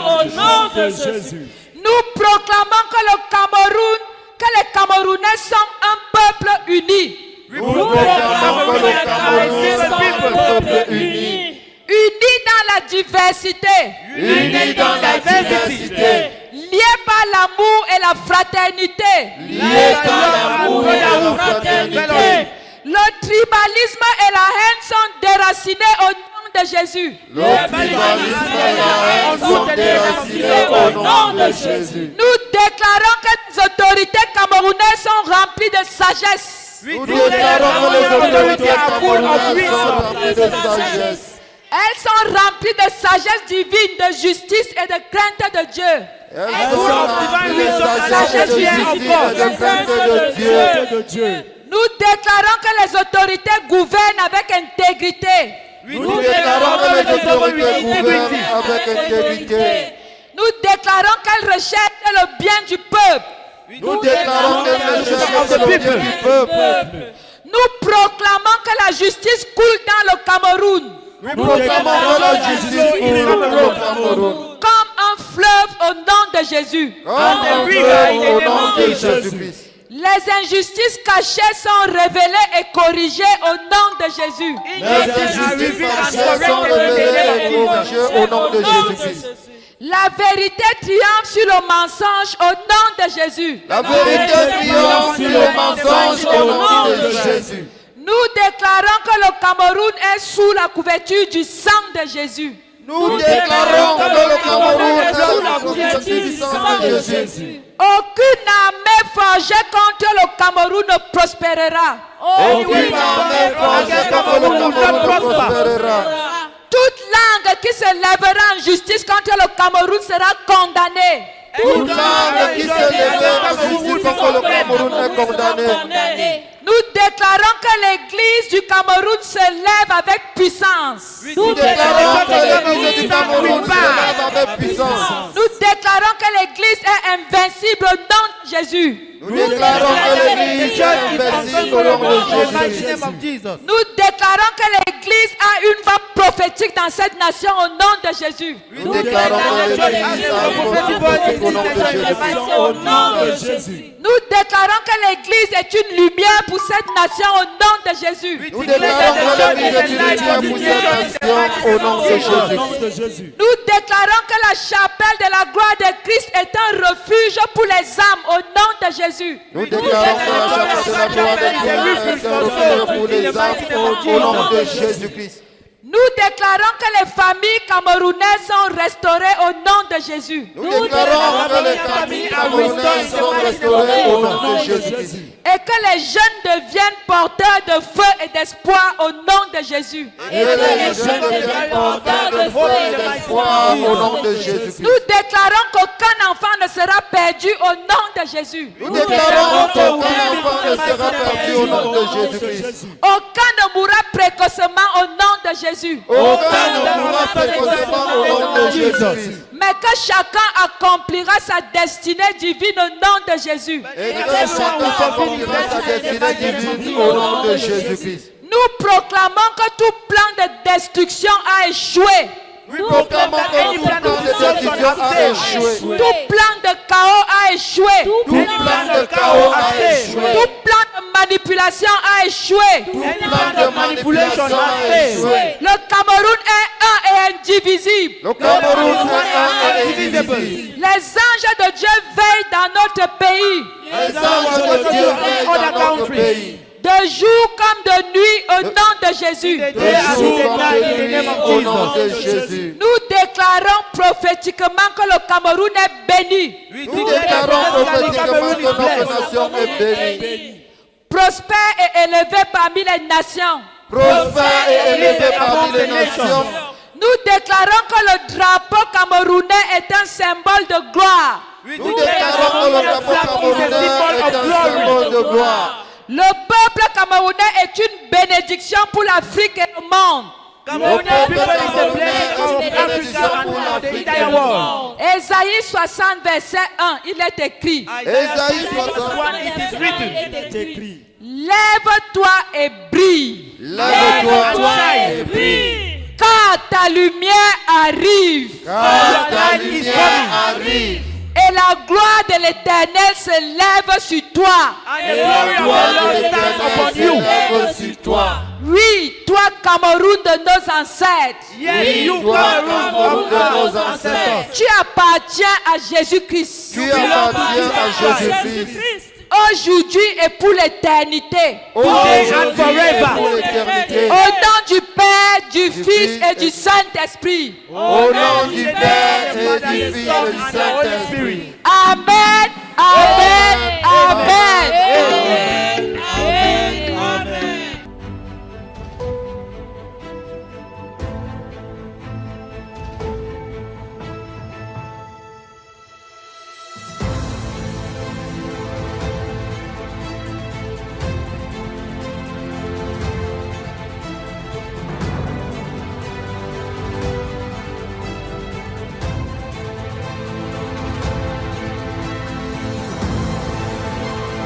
Au nom de Jésus. Nous proclamons que les Camerounais sont un peuple uni. Nous proclamons que le Cameroun est un peuple uni. Unis dans la diversité. Unis dans la diversité. Liés par l'amour et la fraternité. Liés par l'amour et la fraternité. Le tribalisme et la haine sont déracinés au nom de Jésus. Le tribalisme et la haine sont déracinés au nom de Jésus. Nous déclarons que les autorités camerounaises sont remplies de sagesse. Nous déclarons que les autorités camerounaises sont remplies de sagesse. Elles sont remplies de sagesse divine, de justice et de crainte de Dieu. Elles sont remplies de sagesse, de justice et de crainte de Dieu. Nous déclarons que les autorités gouvernent avec intégrité. Nous déclarons que les autorités gouvernent avec intégrité. Nous déclarons qu'elles recherchent le bien du peuple. Nous déclarons qu'elles recherchent le bien du peuple. Nous proclamons que la justice coule dans le Cameroun. Nous proclamons que la justice coule au Cameroun. Comme un fleuve au nom de Jésus. Comme un fleuve au nom de Jésus-Christ. Les injustices cachées sont révélées et corrigées au nom de Jésus. Les injustices cachées sont révélées et corrigées au nom de Jésus-Christ. La vérité triomphe sur le mensonge au nom de Jésus. La vérité triomphe sur le mensonge au nom de Jésus. Nous déclarons que le Cameroun est sous la couverture du sang de Jésus. Nous déclarons que le Cameroun est sous la couverture du sang de Jésus. Aucune armée forgée contre le Cameroun ne prospérera. Aucune armée forgée contre le Cameroun ne prospérera. Toute langue qui se lèvera en justice contre le Cameroun sera condamnée. Toute langue qui se lèvera en justice contre le Cameroun est condamnée. Nous déclarons que l'église du Cameroun se lève avec puissance. Nous déclarons que l'église du Cameroun se lève avec puissance. Nous déclarons que l'église est invincible au nom de Jésus. Nous déclarons que l'église est invincible au nom de Jésus. Nous déclarons que l'église a une voix prophétique dans cette nation au nom de Jésus. Nous déclarons que l'église a une voix prophétique au nom de Jésus. Nous déclarons que l'église est une lumière pour cette nation au nom de Jésus. Nous déclarons que l'église est une lumière pour cette nation au nom de Jésus. Nous déclarons que la chapelle de la gloire de Christ est un refuge pour les âmes au nom de Jésus. Nous déclarons que la chapelle de la gloire de Christ est un refuge pour les âmes au nom de Jésus-Christ. Nous déclarons que les familles camerounaises sont restaurées au nom de Jésus. Nous déclarons que les familles camerounaises sont restaurées au nom de Jésus-Christ. Et que les jeunes deviennent porteurs de feu et d'espoir au nom de Jésus. Et les jeunes deviennent porteurs de feu et d'espoir au nom de Jésus-Christ. Nous déclarons qu'aucun enfant ne sera perdu au nom de Jésus. Nous déclarons qu'aucun enfant ne sera perdu au nom de Jésus-Christ. Aucun ne mourra précocement au nom de Jésus. Jésus. Aucun ne mourra précocement au nom de Jésus. Mais que chacun accomplira sa destinée divine au nom de Jésus. Et que chacun accomplira sa destinée divine au nom de Jésus-Christ. Nous proclamons que tout plan de destruction a échoué. Nous proclamons que tout plan de destruction a échoué. Tout plan de chaos a échoué. Tout plan de chaos a échoué. Tout plan de manipulation a échoué. Tout plan de manipulation a échoué. Le Cameroun est un et indivisible. Le Cameroun est un et indivisible. Les anges de Dieu veillent dans notre pays. Les anges de Dieu veillent dans notre pays. De jour comme de nuit au nom de Jésus. De jour comme de nuit au nom de Jésus. Nous déclarons prophétiquement que le Cameroun est béni. Nous déclarons prophétiquement que notre nation est bénie. Prospère et élevé parmi les nations. Prospère et élevé parmi les nations. Nous déclarons que le drapeau camerounais est un symbole de gloire. Nous déclarons que le drapeau camerounais est un symbole de gloire. Le peuple camerounais est une bénédiction pour l'Afrique et le monde. Ésaïe 60, verset 1, il est écrit. Ésaïe 60, Lève-toi et brille. Lève-toi et brille. Car ta lumière arrive. Car ta lumière arrive. Et la gloire de l'Éternel se lève sur toi. Et la gloire de l'Éternel se lève sur toi. Oui, toi Cameroun de nos ancêtres. Oui, toi Cameroun de nos ancêtres. Tu appartiens à Jésus-Christ. Tu appartiens à Jésus-Christ. Aujourd'hui et pour l'éternité. Aujourd'hui et pour l'éternité. Au nom du Père, du Fils et du Saint-Esprit. Au nom du Père et du Fils et du Saint-Esprit. Amen.